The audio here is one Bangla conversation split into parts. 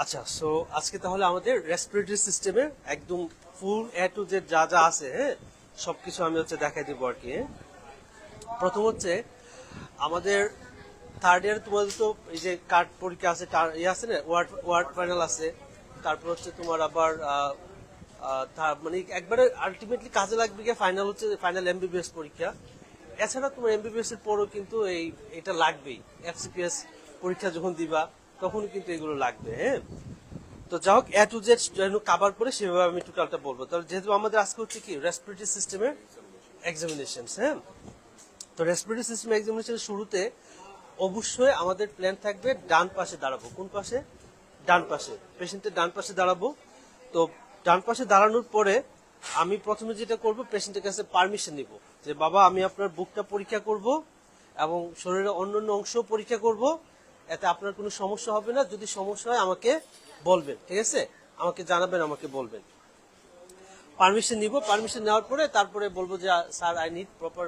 আচ্ছা, সো আজকে তাহলে আমাদের রেসপিরেটরি সিস্টেমের একদম ফুল এ টু জেড যা যা আছে, হ্যাঁ, সবকিছু আমি দেখাই দিব আর কি। প্রথম আমাদের থার্ড ইয়ার তোমাদের তো এই যে কার্ড পরীক্ষা আছে, ইয়ে আছে না, ওয়ার্ড ওয়ার্ড ফাইনাল আছে। তারপর তোমার আবার মানে একবারে আলটিমেটলি কাজে লাগবে গিয়ে ফাইনাল এমবিবিএস পরীক্ষা। এছাড়া তোমার এমবিবিএস এর পরও কিন্তু এটা লাগবেই। এফসিপিএস পরীক্ষা যখন দিবা তখন কিন্তু এগুলো লাগবে, হ্যাঁ। তো যাই হোক, এ টু জেড কাভার করে সেভাবে আমি টোটালটা বলবো। তাহলে যেহেতু আমাদের আজকে কি রেসপিরেটরি সিস্টেমের এক্সামিনেশন, হ্যাঁ। তো রেসপিরেটরি সিস্টেম এক্সামিনেশনের শুরুতে অবশ্যই আমাদের প্ল্যান থাকবে ডান পাশে দাঁড়াবো। কোন পাশে? ডান পাশে। পেশেন্টের ডান পাশে দাঁড়াবো। তো ডান পাশে দাঁড়ানোর পরে আমি প্রথমে যেটা করব, পেশেন্টের কাছে পারমিশন নিব যে বাবা আমি আপনার বুকটা পরীক্ষা করব এবং শরীরের অন্যান্য অংশ পরীক্ষা করব, এতে আপনার কোনো সমস্যা হবে না। যদি সমস্যা হয় আমাকে বলবেন, ঠিক আছে, আমাকে জানাবেন, আমাকে বলবেন। পারমিশন নিব। পারমিশন নেওয়ার পরে তারপরে বলবো যে sir I need proper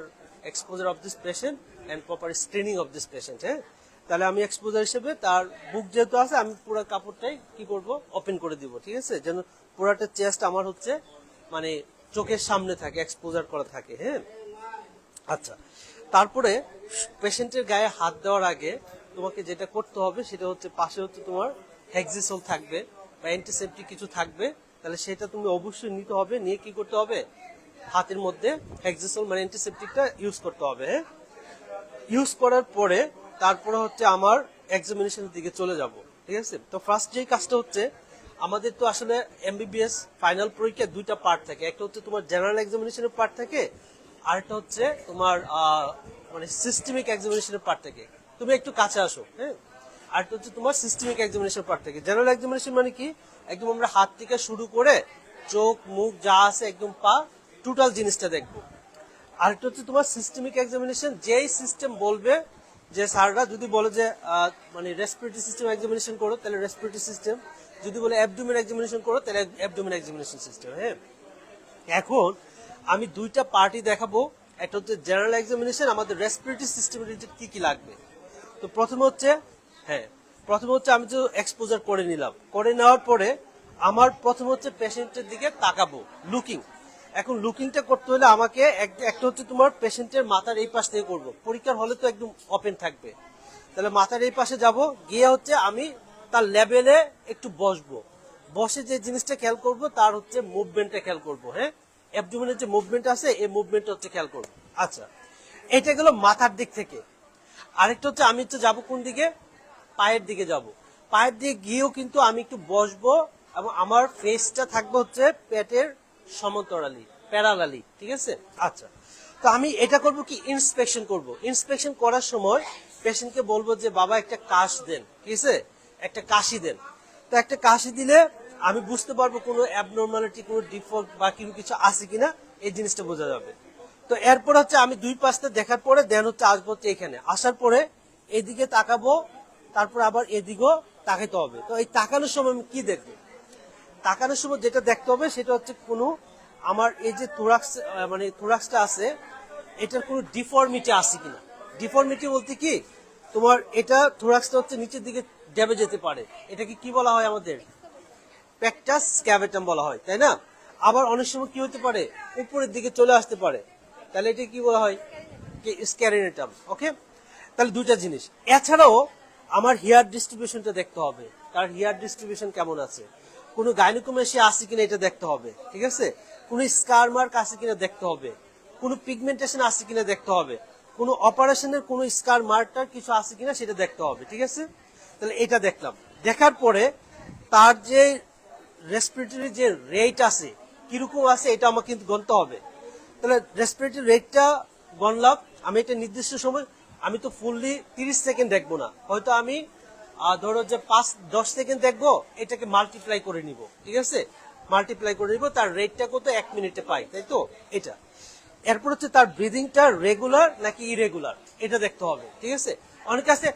exposure of this patient and proper screening of this patient, হ্যাঁ। তাহলে আমি এক্সপোজার হিসেবে তার বুক যেহেতু আছে আমি পুরো কাপড়টাই কি করব, ওপেন করে দিব, ঠিক আছে, যেন পুরাটা চেস্ট আমার মানে চোখের সামনে থাকে, এক্সপোজার করা থাকে, হ্যাঁ। আচ্ছা, তারপরে পেশেন্টের গায়ে হাত দেওয়ার আগে তোমাকে যেটা করতে হবে সেটা পাশে তোমার হেক্সিসোল থাকবে বা অ্যান্টিসেপটিক কিছু থাকবে। তাহলে সেটা তুমি অবশ্যই নিতে হবে। নিয়ে কি করতে হবে, হাতের মধ্যে হেক্সিসোল মানে অ্যান্টিসেপটিকটা ইউজ করতে হবে, হ্যাঁ। ইউজ করার পরে তারপরে আমার এক্সামিনেশনের দিকে চলে যাব, ঠিক আছে। তো ফার্স্ট যেই কাজটা আমাদের তো আসলে এমবিবিএস ফাইনাল পরীক্ষা দুইটা পার্ট থাকে। একটা তোমার জেনারেল এক্সামিনেশনের পার্ট থাকে, আরেকটা তোমার মানে সিস্টেমিক এক্সামিনেশনের পার্ট থাকে। তুমি একটু কাছে আসো, হ্যাঁ। আরেকটা তোমার সিস্টেমিক এক্সামিনেশন পার্ট থাকে। জেনারেল এক্সামিনেশন মানে কি, একদম আমরা হাত থেকে শুরু করে চোখ মুখ যা আছে একদম পা টোটাল জিনিসটা দেখবো। আরেকটা তোমার সিস্টেমিক এক্সামিনেশন, যেই সিস্টেম বলবে যে স্যাররা যদি বলে যে মানে রেসপিরেটরি সিস্টেম এক্সামিনেশন করো তাহলে রেসপিরেটরি সিস্টেম, যদি বলে অ্যাবডোমেন এক্সামিনেশন করো তাহলে অ্যাবডোমেন এক্সামিনেশন সিস্টেম, হ্যাঁ। এখন আমি দুইটা পার্টি দেখাবো। একটা জেনারেল এক্সামিনেশন, আমাদের রেসপিরেটরি সিস্টেমের কি কি লাগবে। তো প্রথমে আমি তো এক্সপোজার করে নিলাম। করে নেওয়ার পরে আমার প্রথমে পেশেন্টের দিকে তাকাবো, লুকিং। এখন লুকিংটা করতে হলে আমাকে একটা তোমার পেশেন্টের মাথার এই পাশ থেকে করবো। পরীক্ষার হলে তো একদম ওপেন থাকবে, তাহলে মাথার এই পাশে যাব, গিয়ে আমি তার লেভেলে একটু বসবো। বসে যে জিনিসটা খেয়াল করব তার মুভমেন্টটা খেয়াল করব, হ্যাঁ। অ্যাবডোমেনের যে মুভমেন্ট আছে এই মুভমেন্টটা খেয়াল করব। আচ্ছা, এটা গেল মাথার দিক থেকে। আরেকটা আমি যাব কোন দিকে, পায়ের দিকে যাব। পায়ের দিকে গিয়েও কিন্তু আমি একটু বসবো এবং আমার ফেসটা থাকবে পেটের সমান্তরালি, প্যারালালি, ঠিক আছে। আচ্ছা, তো আমি এটা করব কি, ইন্সপেকশন করব। ইন্সপেকশন করার সময় পেশেন্টকে বলবো যে বাবা একটা কাশ দেন, ঠিক আছে, একটা কাশি দেন। তো একটা কাশি দিলে আমি বুঝতে পারবো কোনো অ্যাবনর্মালিটি, কোনো ডিফল্ট বা কিছু আছে কিনা, এই জিনিসটা বোঝা যাবে। তো এরপর আমি দুই পাশটা দেখার পরে দেন আসবো এখানে। আসার পরে এদিকে তাকাবো, তারপর আবার এদিকেও তাকাইতে হবে। তো এই তাকানোর সময় আমি কি দেখবো, তাকানোর সময় যেটা দেখতে হবে সেটা কোনো আমার এই যে থোরাক্সটা আছে এটার কোনো ডিফর্মিটি আছে কিনা। ডিফর্মিটি বলতে কি, তোমার এটা থোরাক্সটা নিচের দিকে ডেবে যেতে পারে, এটাকে কি বলা হয় আমাদের পেকটাস স্ক্যাভেটাম বলা হয়, তাই না। আবার অনেক সময় কি হতে পারে, উপরের দিকে চলে আসতে পারে, তাহলে এটা কি বলা হয়, স্ক্যারিনেটাম। ওকে, তাহলে দুইটা জিনিস। এছাড়াও আমার হেয়ার ডিস্ট্রিবিউশনটা দেখতে হবে, তার হেয়ার ডিস্ট্রিবিউশন কেমন আছে, কোনো গাইনোকোমেশিয়া আছে কিনা এটা দেখতে হবে, ঠিক আছে, কোনো স্কার মার্ক আছে কিনা দেখতে হবে, কোনো পিগমেন্টেশন আছে কিনা দেখতে হবে, কোনো অপারেশনের কোনো স্কার মার্কটার কিছু আছে কিনা সেটা দেখতে হবে, ঠিক আছে। তাহলে এটা দেখলাম। দেখার পরে তার যে রেসপিরেটরি যে রেট আছে কিরকম আছে এটা আমাকে কিন্তু গণতে হবে। তাহলে রেসপিরেটরি রেটটা গণলাম আমি, একটা নির্দিষ্ট সময়, আমি তো ফুললি 30 সেকেন্ড দেখবো না, হয়তো আমি ধরো যে 5-10 সেকেন্ড দেখবো, এটাকে মাল্টিপ্লাই করে নিব, ঠিক আছে, মাল্টিপ্লাই করে নিব, তার রেটটা কত 1 মিনিটে পাই, তাই তো। এটা এরপর তার ব্রিদিংটা রেগুলার নাকি ইরেগুলার এটা দেখতে হবে, ঠিক আছে। অনেকে আছে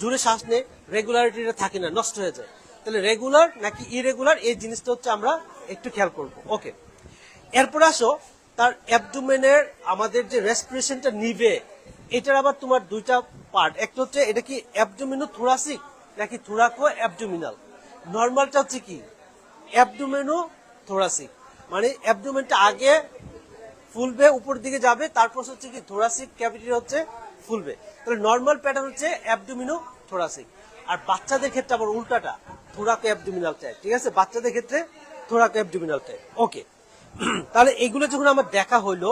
জোরে শ্বাস নেই, রেগুলারিটিটা থাকে না, নষ্ট হয়ে যায়। তাহলে রেগুলার নাকি ইরেগুলার এই জিনিসটা আমরা একটু খেয়াল করব। ওকে, এরপর আসো তার অ্যাবডোমেনের আমাদের যে রেসপিরেশনটা নিবে, এটার আবার তোমার দুইটা পার্ট। একটা এটা কি অ্যাবডোমিনো থোরাসিক নাকি থোরাকো অ্যাবডোমিনাল। নর্মালটা হচ্ছে কি অ্যাবডোমেনো থোরাসিক, মানে অ্যাবডোমেনটা আগে ফুলবে, উপর দিকে যাবে, তারপর হচ্ছে কি থোরাসিক ক্যাভিটি হচ্ছে ফুলবে। তাহলে নর্মাল প্যাটার্ন হচ্ছে অ্যাবডোমিনো থোরাসিক। আর বাচ্চাদের ক্ষেত্রে আবার উল্টাটা, থোরাকো অ্যাবডোমিনাল টাইপ। ঠিক আছে, বাচ্চাদের ক্ষেত্রে থোরাকো অ্যাবডোমিনাল টাইপ। ওকে, তাহলে এগুলো যখন আমার দেখা হলো,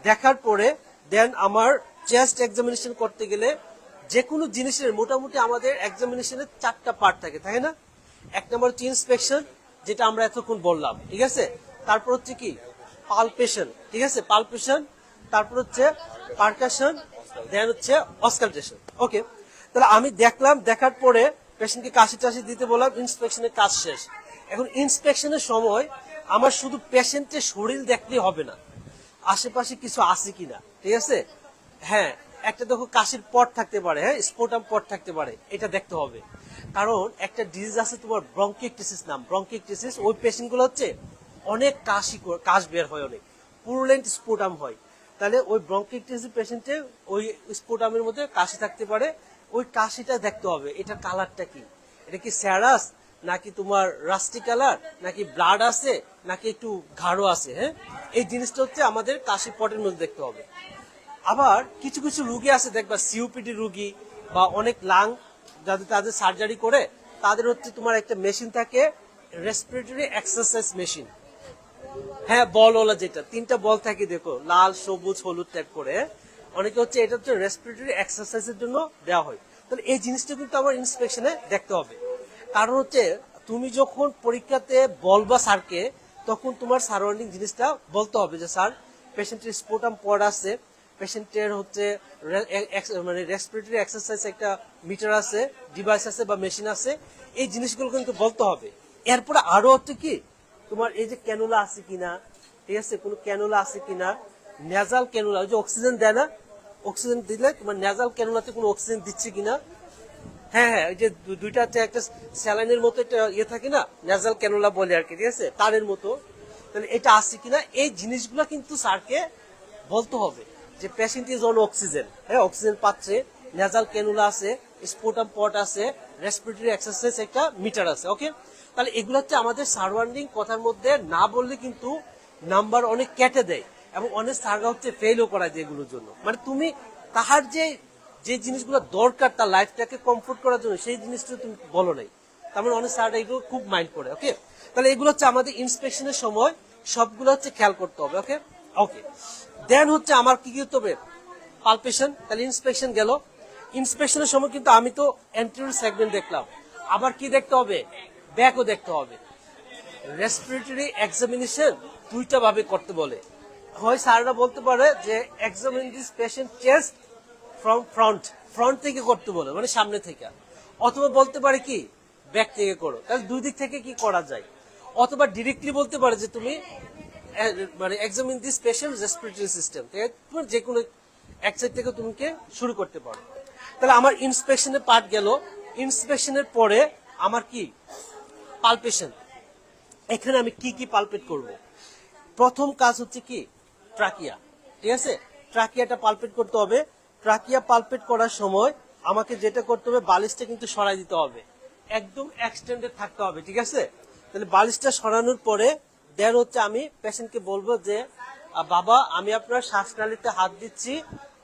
দেখার পরে দেন আমার চেস্ট এক্সামিনেশন করতে গেলে যে কোনো জিনিসের মোটামুটি আমাদের এক্সামিনেশনের 4টা পার্ট থাকে, তাই না? এক নম্বর হচ্ছে ইন্সপেকশন, যেটা আমরা এতক্ষণ বললাম। ঠিক আছে, তারপর হচ্ছে কি পালপেশন। ঠিক আছে, পালপেশন, তারপর হচ্ছে পারকাশন, দেন হচ্ছে অসকালটেশন। ওকে, তাহলে আমি দেখলাম, দেখার পরে পেশেন্টকে কাশি টাশি দিতে বললাম, ইন্সপেকশনের কাজ শেষ। এখন ইন্সপেকশনের সময় আমার শুধু পেশেন্টের শরীর দেখলেই হবে না, আশেপাশে কিছু আছে কিনা। ঠিক আছে, হ্যাঁ, একটা দেখো কাশির পট থাকতে পারে, হ্যাঁ স্পোটাম পট থাকতে পারে, এটা দেখতে হবে। কারণ একটা ডিজিজ আছে তোমার ব্রঙ্কিকটিসিস নাম, ব্রঙ্কিকটিসিস। ওই পেশেন্ট গুলো হচ্ছে অনেক কাশ বের হয়, অনেক পুরুলেন্ট স্পোটাম হয়। তাহলে ওই ব্রঙ্কিকটিসিস পেশেন্টে ওই স্পোটামের মধ্যে কাশি থাকতে পারে, ওই কাশিটা দেখতে হবে, এটার কালারটা কি, এটা কি স্যারাস নাকি তোমার রাস্টি কালার, নাকি ব্লাড আছে, নাকি একটু গাঢ় আছে। হ্যাঁ, এই জিনিসটা হচ্ছে আমাদের কাশি পটের মধ্যে দেখতে হবে। আবার কিছু কিছু রুগী আছে দেখবা, সিওপিডি রুগী বা অনেক লাং যাদের, তাদের সার্জারি করে, তাদের হচ্ছে তোমার একটা মেশিন থাকে, রেসপিরেটরি এক্সারসাইজ মেশিন। হ্যাঁ, বলওয়ালা, যেটা 3টা বল থাকে, দেখো লাল সবুজ হলুদ টাইপ করে। অনেকে হচ্ছে এটা হচ্ছে রেসপিরেটরি এক্সারসাইজের জন্য দেওয়া হয়। তাহলে এই জিনিসটা কিন্তু আমার ইন্সপেকশনে দেখতে হবে। কারণ হচ্ছে তুমি যখন পরীক্ষাতে বলবা স্যারকে, তখন তোমার সারাউন্ডিং জিনিসটা বলতে হবে যে স্যার পেশেন্টের স্পোটাম পড আছে, পেশেন্টের হচ্ছে মানে রেসপিরেটরি এক্সারসাইজ একটা মিটার আছে, ডিভাইস আছে বা মেশিন আছে, এই জিনিসগুলো কিন্তু বলতে হবে। এরপরে আরো হচ্ছে কি তোমার এই যে ক্যানুলা আছে কিনা, ঠিক আছে, কোনো ক্যানুলা আছে কিনা, নেজাল ক্যানুলা, ওই যে অক্সিজেন দেয় না, অক্সিজেন দিলে তোমার নেজাল ক্যানুলাতে কোনো অক্সিজেন দিচ্ছে কিনা। হ্যাঁ হ্যাঁ, ওই যে দুইটা একটা স্যালাইনের মতো একটা ইয়ে থাকে না, নেজাল ক্যানুলা বলে আর কি, ঠিক আছে, তারের মতো। তাহলে এটা আছে কিনা, এই জিনিসগুলো কিন্তু স্যারকে বলতে হবে যে পেশেন্ট ইজ অন অক্সিজেন, হ্যাঁ অক্সিজেন পাচ্ছে, নেজাল ক্যানুলা আছে, স্পোটাম পট আছে, রেসপিরেটরি এক্সারসাইজ একটা মিটার আছে। ওকে, তাহলে এগুলো হচ্ছে আমাদের সারাউন্ডিং কথার মধ্যে না বললে কিন্তু নাম্বার অনেক কেটে দেয়, এবং অনেক স্যাররা হচ্ছে ফেলও করায় যেগুলোর জন্য। মানে তুমি তাহার যে জিনিসগুলো দরকার তার লাইফটাকে কমফোর্ট করার জন্য, সেই জিনিসটা তুমি বলো নাই, তার মানে অনেক স্যাররা এগুলো খুব মাইন্ড করে। ওকে, তাহলে এগুলো হচ্ছে আমাদের ইন্সপেকশনের সময় সবগুলো হচ্ছে খেয়াল করতে হবে। ওকে ওকে, দেন হচ্ছে আমার কি করতে হবে, পালপেশন। তাহলে ইন্সপেকশন গেল, ইন্সপেকশনের সময় কিন্তু আমি তো অ্যান্টেরিয়র সেগমেন্ট দেখলাম, আবার কি দেখতে হবে, ব্যাকও দেখতে হবে। রেসপিরেটরি এক্সামিনেশন 2টা ভাবে করতে বলে, হয় স্যাররা বলতে পারে যে examine this patient chest from front থেকে করতে বলে, মানে সামনে থেকে, অথবা বলতে পারে কি ব্যাক থেকে করো। তাহলে 2 দিক থেকে কি করা যায়, অথবা ডিরেক্টলি বলতে পারে যে তুমি মানে examine this patient respiratory system, তোমার যে কোনো এক সাইড থেকে তুমি শুরু করতে পারো। তাহলে আমার ইন্সপেকশনের পার্ট গেল। ইন্সপেকশনের পরে আমার কি পালপেশন, এখানে আমি কি কি পালপেট করব। প্রথম কাজ হচ্ছে কি ট্রাকিয়া, ঠিক আছে, ট্রাকিয়াটা পালপেট করতে হবে। ট্রাকিয়া পালপেট করার সময় আমাকে যেটা করতে হবে, বালিশটা কিন্তু সরাই দিতে হবে, একদম এক্সটেন্ডেড থাকতে হবে। ঠিক আছে, তাহলে বালিশটা সরানোর পরে দেন হচ্ছে আমি পেশেন্টকে বলবো যে বাবা আমি আপনার শ্বাসনালীতে হাত দিচ্ছি,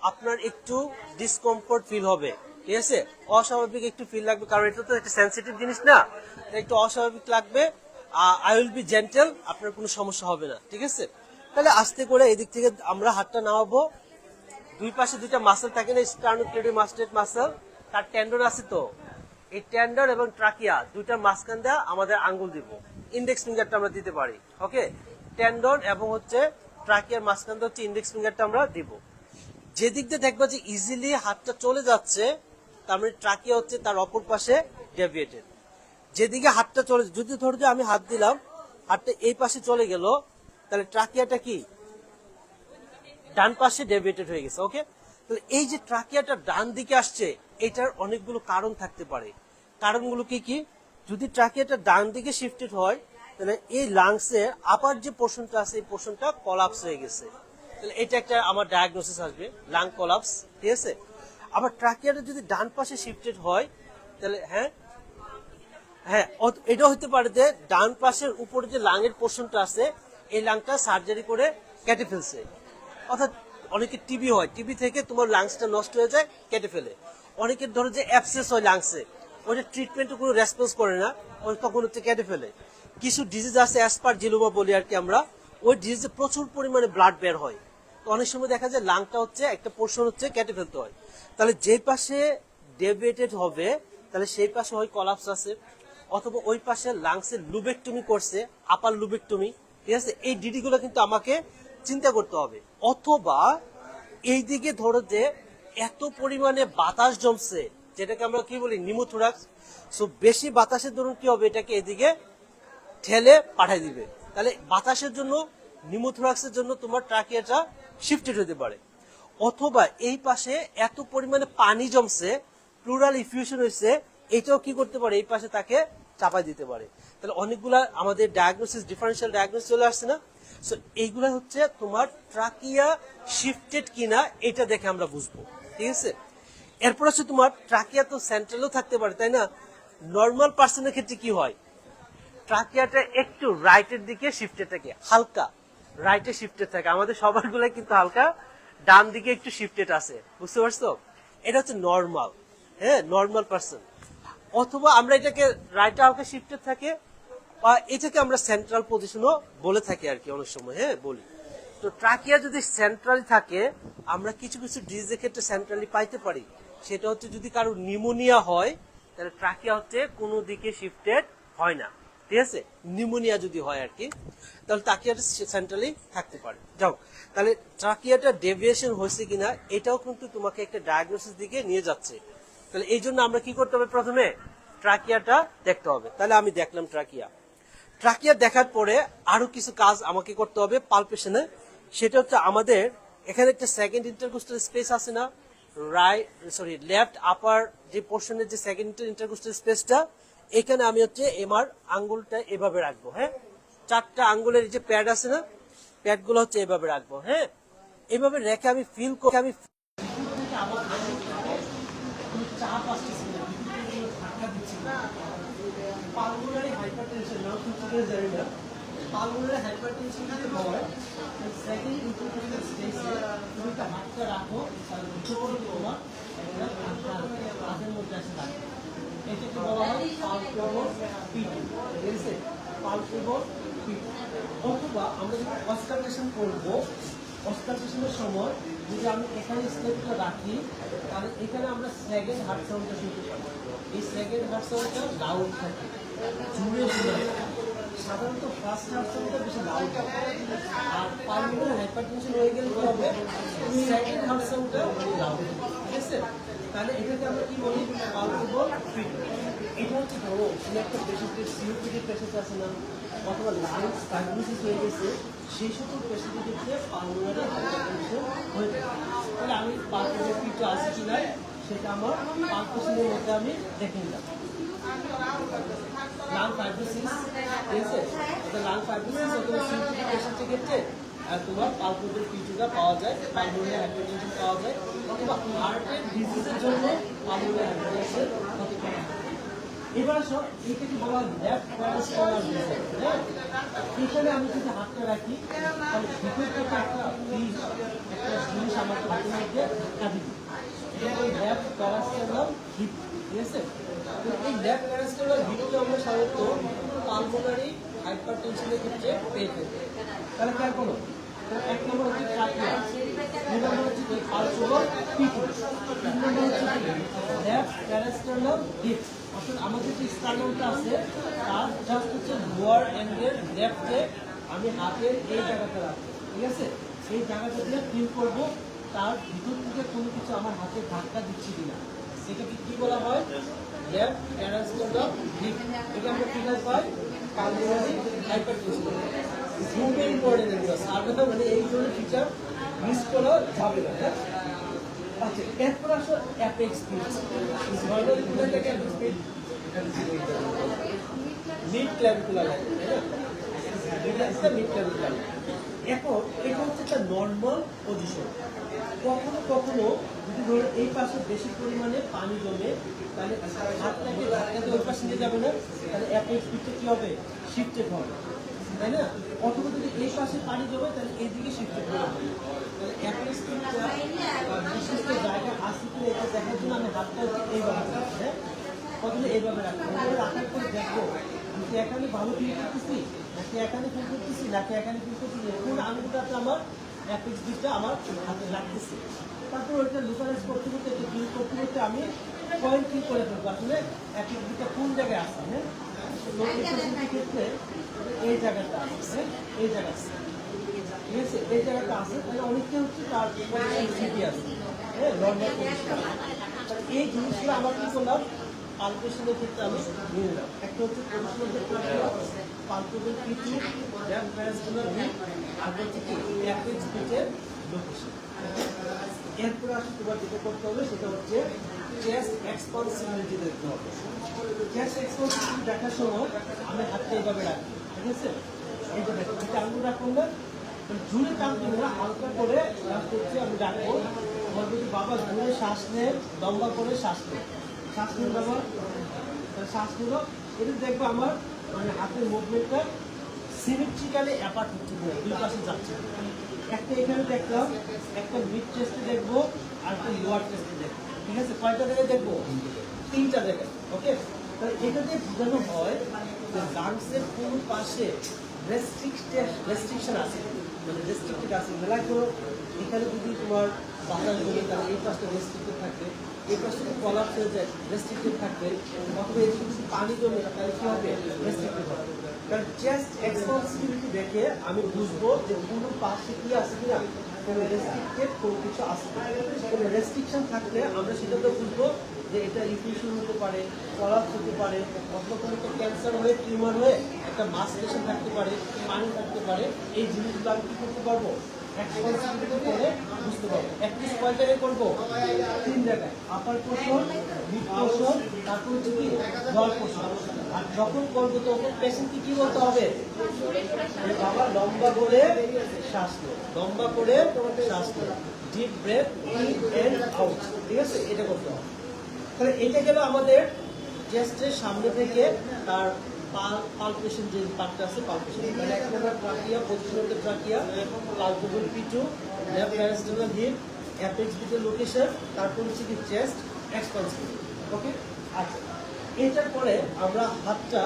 আপনার একটু ডিসকমফোর্ট ফিল হবে, ঠিক আছে, অস্বাভাবিক একটু ফিল লাগবে, কারণ এটা তো একটা সেন্সিটিভ জিনিস না, একটু অস্বাভাবিক লাগবে। আই উইল বি জেন্টেল, আপনার কোনো সমস্যা হবে না। ঠিক আছে, তাহলে আস্তে করে এদিক থেকে আমরা হাতটা নামাবো। দুই পাশে 2টা মাসেল থাকে না, স্টার্নোক্লেডোমাস্টেট মাসেল, তার টেন্ডন আছে তো, এই টেন্ডন এবং ট্রাকিয়া 2টার মাঝখান দিয়ে আমাদের আঙ্গুল দিব, ইন্ডেক্স ফিঙ্গারটা আমরা দিতে পারি। ওকে, টেন্ডন এবং হচ্ছে ট্রাকিয়ার মাঝখান দিয়ে হচ্ছে ইন্ডেক্স ফিঙ্গারটা আমরা দিব। যে দিক দিয়ে দেখবা যে ইজিলি হাতটা চলে যাচ্ছে, তার মানে ট্রাকিয়া হচ্ছে তার অপর পাশে ডেভিয়েটেড। যেদিকে হাতটা চলে, যদি ধরো যে আমি হাত দিলাম, হাতটা এই পাশে চলে গেল, তাহলে ট্রাকিয়াটা কি ডান পাশে ডেভিয়েটেড হয়ে গেছে। ওকে, তাহলে এই যে ট্রাকিয়াটা ডান দিকে আসছে, এটার অনেকগুলো কারণ থাকতে পারে। কারণগুলো কি কি, যদি ট্রাকিয়াটা ডান দিকে শিফটেড হয়, তাহলে এই লাংসের আপার যে পোর্শনটা আছে, এই পোর্শনটা কলাপস হয়ে গেছে, তাহলে এটা একটা আমার ডায়াগনোসিস আসবে, লাং কলাপস। ঠিক আছে, আবার ট্রাকিয়াটা যদি ডান পাশে শিফটেড হয়, তাহলে হ্যাঁ হ্যাঁ, এটা হতে পারে যে ডান পাশের উপরে যে লাংয়ের পোর্শনটা আছে এই লাংটা সার্জারি করে কেটে ফেলছে, অর্থাৎ অনেকের টিবি হয়, টিবি থেকে তোমার লাংসটা নষ্ট হয়ে যায়, কেটে ফেলে। অনেকের ধরো যে অ্যাবসেস হয় লাংসে, ওইটা ট্রিটমেন্টে কোনো রেসপন্স করে না, ওই তখন হচ্ছে কেটে ফেলে। কিছু ডিজিজ আছে অ্যাসপারজিলোমা বলি আর কি আমরা, ওই ডিজিজে প্রচুর পরিমাণে ব্লাড বের হয়, তো অনেক সময় দেখা যায় লাংটা হচ্ছে একটা পোর্শন হচ্ছে কেটে ফেলতে হয়। তাহলে যে পাশে ডেভিয়েটেড হবে তাহলে সেই পাশে হয় কলাপস আছে, অথবা ওই পাশে লাংসের লুবেকটমি করছে, আপার লুবেকটমি, ঠিক আছে, এই ডিডি গুলো কিন্তু আমাকে চিন্তা করতে হবে। অথবা এই দিকে ধরো যে এত পরিমাণে বাতাস জমছে, যেটাকে আমরা কি বলি নিমোথোরাক্স, সো বেশি বাতাসের দরুন কি হবে, এটাকে এদিকে ঠেলে পাঠাই দিবে। তাহলে বাতাসের জন্য, নিমোথোরাক্সের জন্য তোমার ট্রাকিয়াটা শিফটেড হতে পারে। অথবা এই পাশে এত পরিমাণে পানি জমছে, প্লুরাল ইফিউশন হয়েছে, এটাও কি করতে পারে, এই পাশে তাকে চাপাই দিতে পারে। তাহলে অনেকগুলা আমাদের ডায়াগনোসিস, ডিফারেন্সিয়াল ডায়াগনোসিস চলে আসছে না। সো এইগুলা হচ্ছে তোমার ট্রাকিয়া শিফটেড কিনা এটা দেখে আমরা বুঝবো, ঠিক আছে। এরপর হচ্ছে তোমার ট্রাকিয়া তো সেন্ট্রালও থাকতে পারে, তাই না। নর্মাল পার্সনের ক্ষেত্রে কি হয়, ট্রাকিয়াটা একটু রাইটের দিকে শিফটেড থাকে, হালকা রাইটে শিফটেড থাকে, আমাদের সবার গুলাই কিন্তু হালকা ডান দিকে একটু শিফটেড আছে, বুঝতে পারছো। এটা হচ্ছে নর্মাল, হ্যাঁ, নর্মাল পার্সন। অথবা আমরা এটাকে রাইটে হালকা শিফটেড থাকে, বা এটাকে আমরা সেন্ট্রাল পজিশনও বলে থাকি আর কি অনেক সময়, হ্যাঁ বলি। তো ট্রাকিয়া যদি সেন্ট্রালি থাকে, আমরা কিছু কিছু ডিজিজের ক্ষেত্রে সেন্ট্রালি পাইতে পারি। সেটা হচ্ছে যদি কারো নিউমোনিয়া হয়, তাহলে ট্রাকিয়া হচ্ছে কোনো দিকে শিফটেড হয় না, ঠিক আছে। নিউমোনিয়া যদি হয় আর কি, তাহলে ট্রাকিয়াটা সেন্ট্রালি থাকতে পারে। যাও, তাহলে ট্রাকিয়াটা ডেভিয়েশন হয়েছে কিনা এটাও কিন্তু তোমাকে একটা ডায়াগনোসিস দিকে নিয়ে যাচ্ছে। তাহলে এই জন্য আমরা কি করতে হবে, প্রথমে ট্রাকিয়াটা দেখতে হবে। তাহলে আমি দেখলাম ট্রাকিয়া, ট্রাকিয়া দেখার পরে আরো কিছু কাজ আমাকে করতে হবে পালপেশনে। সেটা হচ্ছে আমাদের এখানে একটা সেকেন্ড ইন্টারকোস্টাল স্পেস আছে না, লেফট আপার যে পোর্শনের যে সেকেন্ড ইন্টারকোস্টাল স্পেসটা, এখানে আমি হচ্ছে আমার আঙ্গুলটা এভাবে রাখবো, হ্যাঁ, চারটা আঙ্গুলের যে প্যাড আছে না, প্যাড গুলো হচ্ছে এভাবে রাখবো, হ্যাঁ, এভাবে রেখে আমি ফিল করি, আমি পালমোনারি হাইপারটেনশন না, কিছু জানি না, পালমোনারি হাইপারটেনশন যদি হয়, সেকেন্ড ইন্টারকোস্টাল স্পেসে তুমি একটা হাতটা রাখো, তাহলে ভিতরে তোমার একটা হাতের মধ্যে আসে রাখো, এটাকে বলা হয় পালপেবল পিটি, ঠিক আছে, পালপেবল পিটি। অথবা আমরা যখন অস্কালটেশন করবো, অস্কালটেশনের সময় যদি আমি এখানে স্টেপটা রাখি, তাহলে এখানে আমরা সেকেন্ড হার্ট সাউন্ডটা শুনতে পাই। এই সেকেন্ড হার্ট সাউন্ডটা লাউড থাকে, জুড়ে শোনা যায়। সাধারণত ফার্স্ট হার্ট সাউন্ডটা বেশি লাউড থাকে, আর পালমোনারি হাইপারটেনশন হয়ে গেলে কি হবে, সেকেন্ড হার্ট সাউন্ডটা লাউড, ঠিক আছে। তাহলে এটাকে আমরা কি বলি, পালপেবল পিটি। এটা হচ্ছে ধরো একটা পেশেন্টের সিওপিডি পেশেন্ট আছে না, অথবা লাংস ফাইব্রোসিস হয়ে গেছে, সেই সকল পেশেন্টের ক্ষেত্রে পালমোনারি হাইপারটেনশন হয়ে থাকে। তাহলে আমি পালপেবল পিটি আছে কিনা সেটা আমার পালপেশনের মধ্যে আমি দেখে নিলাম। লাং ফাইব্রোসিস, ঠিক আছে, লাং ফাইব্রোসিস অথবা সিওপিডি পেশেন্টের ক্ষেত্রে তোমার পালপেবল পিটিটা পাওয়া যায়, পালমোনারি হাইপারটেনশন পাওয়া যায়, অথবা হার্টের ডিজিজের জন্য পালমোনারি হাইপারটেনশন হতে পারে। এবার আসো, এইটাকে বলা হয় লেফট প্যারাস্টাইনাল ডিজিজ, হ্যাঁ। এখানে আমি যদি হাতটা রাখি, তাহলে ভিতর থেকে একটা জিনিস আমার হাতের মধ্যে কাঁদি দিই, এটা লেফট প্যারাস্টাইনাল হিপ, ঠিক আছে। তো এই লেফট প্যারাস্টাইনাল হিপকে আমরা সাধারণত পালমোনারি হাইপারটেনশনের ক্ষেত্রে পেয়ে থাকি। তাহলে খেয়াল করো, এক নম্বর হচ্ছে ট্রাকিয়া, দুই নম্বর হচ্ছে পালপেবল পিটি, তিন নম্বর হচ্ছে লেফট প্যারাস্টাইনাল হিপ। অর্থাৎ আমাদের যে স্টার্নামটা আছে তার জাস্ট হচ্ছে লোয়ার এন্ডের লেফটে আমি হাতের এই জায়গাটা রাখবো, ঠিক আছে। এই জায়গাটা দিয়ে ফিল করবো তার ভিতর থেকে কোনো কিছু আমার হাতে ধাক্কা দিচ্ছি কিনা, সেটাকে কি বলা হয়, লেফট প্যারাস্টাইনাল হিপ। এটা আমরা কি পাই, পালমোনারি হাইপারটেনশন। খুবই ইম্পর্টেন্ট এগুলো, সাধারণত মানে এই ধরনের ফিচার মিস করা যাবে না, হ্যাঁ। আচ্ছা, এরপর আসো অ্যাপেক্স পিচ। নরমালি কোথায় থাকে apex pitch, mid clavicular line, তাই না, এটা হচ্ছে মিড ক্ল্যাভিকুলার লাইন। এখন এটা হচ্ছে একটা নর্মাল পজিশন। কখনো কখনো যদি ধরো এই পাশে বেশি পরিমাণে পানি জমে, তাহলে হাতটাকে ধাক্কাতে ওই পাশে নিয়ে যাবে না, তাহলে অ্যাপেক্স ফিটটা কি হবে, শিফটেড হবে, তাই না? অথবা যদি এই পাশে পানি জমে তাহলে এইদিকে শিফটেড হবে। তাহলে অ্যাপেক্স ফিটটা বিশিষ্ট জায়গা আছে কিনা এটা দেখার জন্য আমি হাতটা এইভাবে রাখছি। হ্যাঁ, প্রথমে এইভাবে রাখবো, রাখার পরে দেখবো আমি এখানে ভালো ফিল করতেছি নাকি এখানে ফিল করতেছি নাকি এখানে ফিল করতেছি, কোন আঙুলটাতে আমার অ্যাপেক্স ফিটটা আমার হাতে লাগতেছে। তারপর ওইটা লোকালাইজ করতে করতে এটা ফিল করতে করতে আমি পয়েন্ট ফিল করে ফেলবো আসলে অ্যাপেক্স ফিটটা কোন জায়গায় আছে। হ্যাঁ, তো এই ক্ষেত্রে এই জায়গাটা আছে, এই জায়গা আছে, ঠিক আছে, এই জায়গাটা আছে, তাহলে অনেকটা হচ্ছে তার সিটি আছে। হ্যাঁ, নর্মাল পজিশন। এই জিনিসগুলো আমার কি করলাম পালপেশনের ক্ষেত্রে আমি নিয়ে নিলাম। একটা হচ্ছে পজিশনের ক্ষেত্রে palpable PT left parasternal heave, আর হচ্ছে কি অ্যাপেক্স ফিটের লোকেশন। এরপরে আসলে তোমার যেটা করতে হবে সেটা হচ্ছে চেস্ট এক্সপানসিবিলিটি দেখতে হবে। চেস্ট এক্সপানসিবিলিটি দেখার সময় আমি হাতটা এইভাবে রাখি, ঠিক আছে, এইটা দেখো, এটা আঙুল রাখুন না, জুড়ে টানতে না, হালকা করে হচ্ছে আমি রাখবো। আমার যদি বাবা জুড়ে শ্বাস নেয়, লম্বা করে শ্বাস নেয়, শ্বাস নিন বাবা, শ্বাস নিল, এটা দেখবো আমার মানে হাতের মুভমেন্টটা সিমেট্রিক্যালি অ্যাপার্ট হচ্ছে কিনা, দুই পাশে যাচ্ছে। একটা এখানে দেখলাম, একটা মিড চেস্টে দেখবো আর একটা লোয়ার চেস্টে দেখবো, ঠিক আছে, কয়টা জায়গায় দেখবো, 3টা জায়গায়। ওকে, তাহলে এটা দিয়ে বোঝানো হয় যে লাংসের কোন পাশে রেস্ট্রিকশন আছে, মানে রেস্ট্রিক্টেড আছে। মেলা করো এখানে যদি তোমার বাতাস বলে তাহলে এই পাশটা রেস্ট্রিক্টেড থাকবে, এই পাশে যদি কলাপ হয়ে যায় রেস্ট্রিক্টেড থাকবে, অথবা এদিকে যদি পানি জমে তাহলে কি হবে, রেস্ট্রিক্টেড হবে। কারণ চেস্ট এক্সপানসিবিলিটি দেখে আমি বুঝবো যে কোনো পাশে কি আছে কিনা, কোনো রেস্ট্রিক্টেড কোনো কিছু আছে, কোনো রেস্ট্রিকশন থাকলে আমরা সেটা তো বুঝবো যে এটা ইনফেকশন হতে পারে, কলাপস হতে পারে, অথবা কোনো একটা ক্যান্সার হয়ে টিউমার হয়ে একটা মাসলেশন থাকতে পারে, পানি থাকতে পারে। এই জিনিসগুলো আমি কি করতে পারবো, এক্সপানসিবিলিটি করে বুঝতে পারবো। অ্যাটলিস্ট কয় জায়গায় করবো, 3 জায়গায়, আপার পোর্শন, মিড পোর্শন, তারপর হচ্ছে কি লোয়ার পোর্শন। আর যখন করবো তখন পেশেন্টকে কি বলতে হবে, যে বাবা লম্বা করে শ্বাস নে, লম্বা করে শ্বাস নে, deep breath in and out, ঠিক আছে, এটা করতে হবে। তাহলে এটা গেল আমাদের চেস্টের সামনে থেকে তার পালপেশন যে পার্টটা আছে, পালপেশন মানে এক নম্বর trachea, position of the trachea, palpable P two, left parasternal heave, apex ফিটের লোকেশন, তারপর হচ্ছে কি চেস্ট এক্সপানসিবিলিটি। ওকে, আচ্ছা, এটার পরে আমরা হাতটা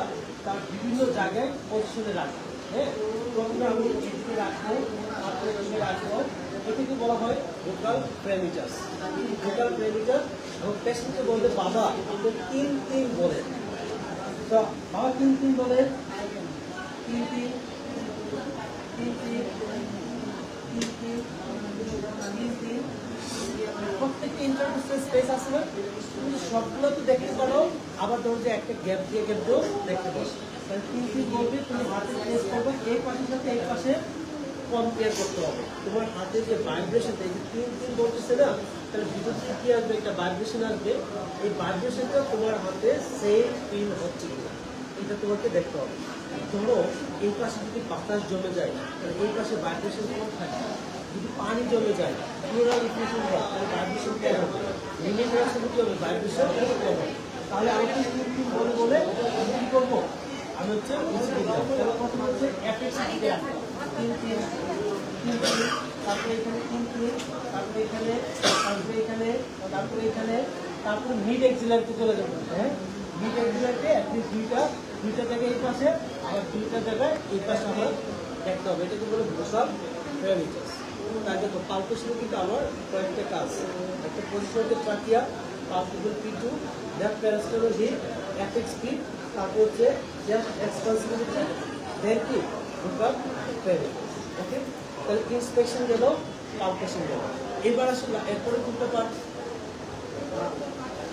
তার বিভিন্ন জায়গায় পজিশনে রাখবো। হ্যাঁ, প্রথমে আমি এদিকে রাখবো, তারপরে এদিকে রাখবো। এটাকে বলা হয় ভোকাল প্রেমিটাস। ভোকাল প্রেমিটাস এবং পেশেন্টকে বলতে বাবা আপনি 3 বলেন, তো বাবা 3 বলেন, 3 প্রত্যেকটা ইন্টারন্যাশনাল স্পেস আছে না, তুমি সবগুলো তো দেখতে পারো, আবার ধরো যে একটা গ্যাপ দিয়ে গ্যাপও দেখতে পারো। তাহলে 3 বলবে, তুমি হাতে প্রেস করবে, এই পাশের সাথে এই পাশে কম্পেয়ার করতে হবে। তোমার হাতের যে ভাইব্রেশনটা, এই যে 3 বলতেছে না, তাহলে ভিতর থেকে কি আসবে, একটা ভাইব্রেশন আসবে, এই ভাইব্রেশনটা তোমার হাতে সেম ফিল হচ্ছে কিনা এটা তোমাকে দেখতে হবে। ধরো এই পাশে যদি বাতাস জমে যায় তাহলে এই পাশে ভাইব্রেশন কম থাকে, যদি পানি জমে যায় প্লুরাল ইকুয়েশন হয় তাহলে ভাইব্রেশন কম হবে, লিমিটের সাথে কি হবে, ভাইব্রেশন কম হবে। তাহলে আমাকে 3 বলে বলে আমি কি করবো, আমি হচ্ছে বুঝিয়ে দিলাম। তাহলে প্রথম হচ্ছে অ্যাপেক্স দিকে রাখবো, 3, তারপরে এখানে 3, তারপরে এখানে, তারপরে এখানে, তারপরে এখানে, তারপরে মিড এক্সিলারকে চলে যাবো। হ্যাঁ, মিড এক্সিলারকে অ্যাটলিস্ট দুইটা জায়গায় এই পাশে, আবার 2টা জায়গায় এই পাশে আমার দেখতে হবে। এটাকে বলে ভোকাল প্রেমিটাস। তার দেখো পালপেশনে কিন্তু আমার কয়েকটা কাজ, একটা পজিশনকে trachea, palpable P two, left parasternal heave, apex beat, তারপর হচ্ছে চেস্ট এক্সপানসিবিলিটি, দেন কি ভোকাল প্রেমিটাস। ওকে, তাহলে ইন্সপেকশন গেল, পালপেশন গেল। এবার আসলে এরপরে কোনটা পার্ট,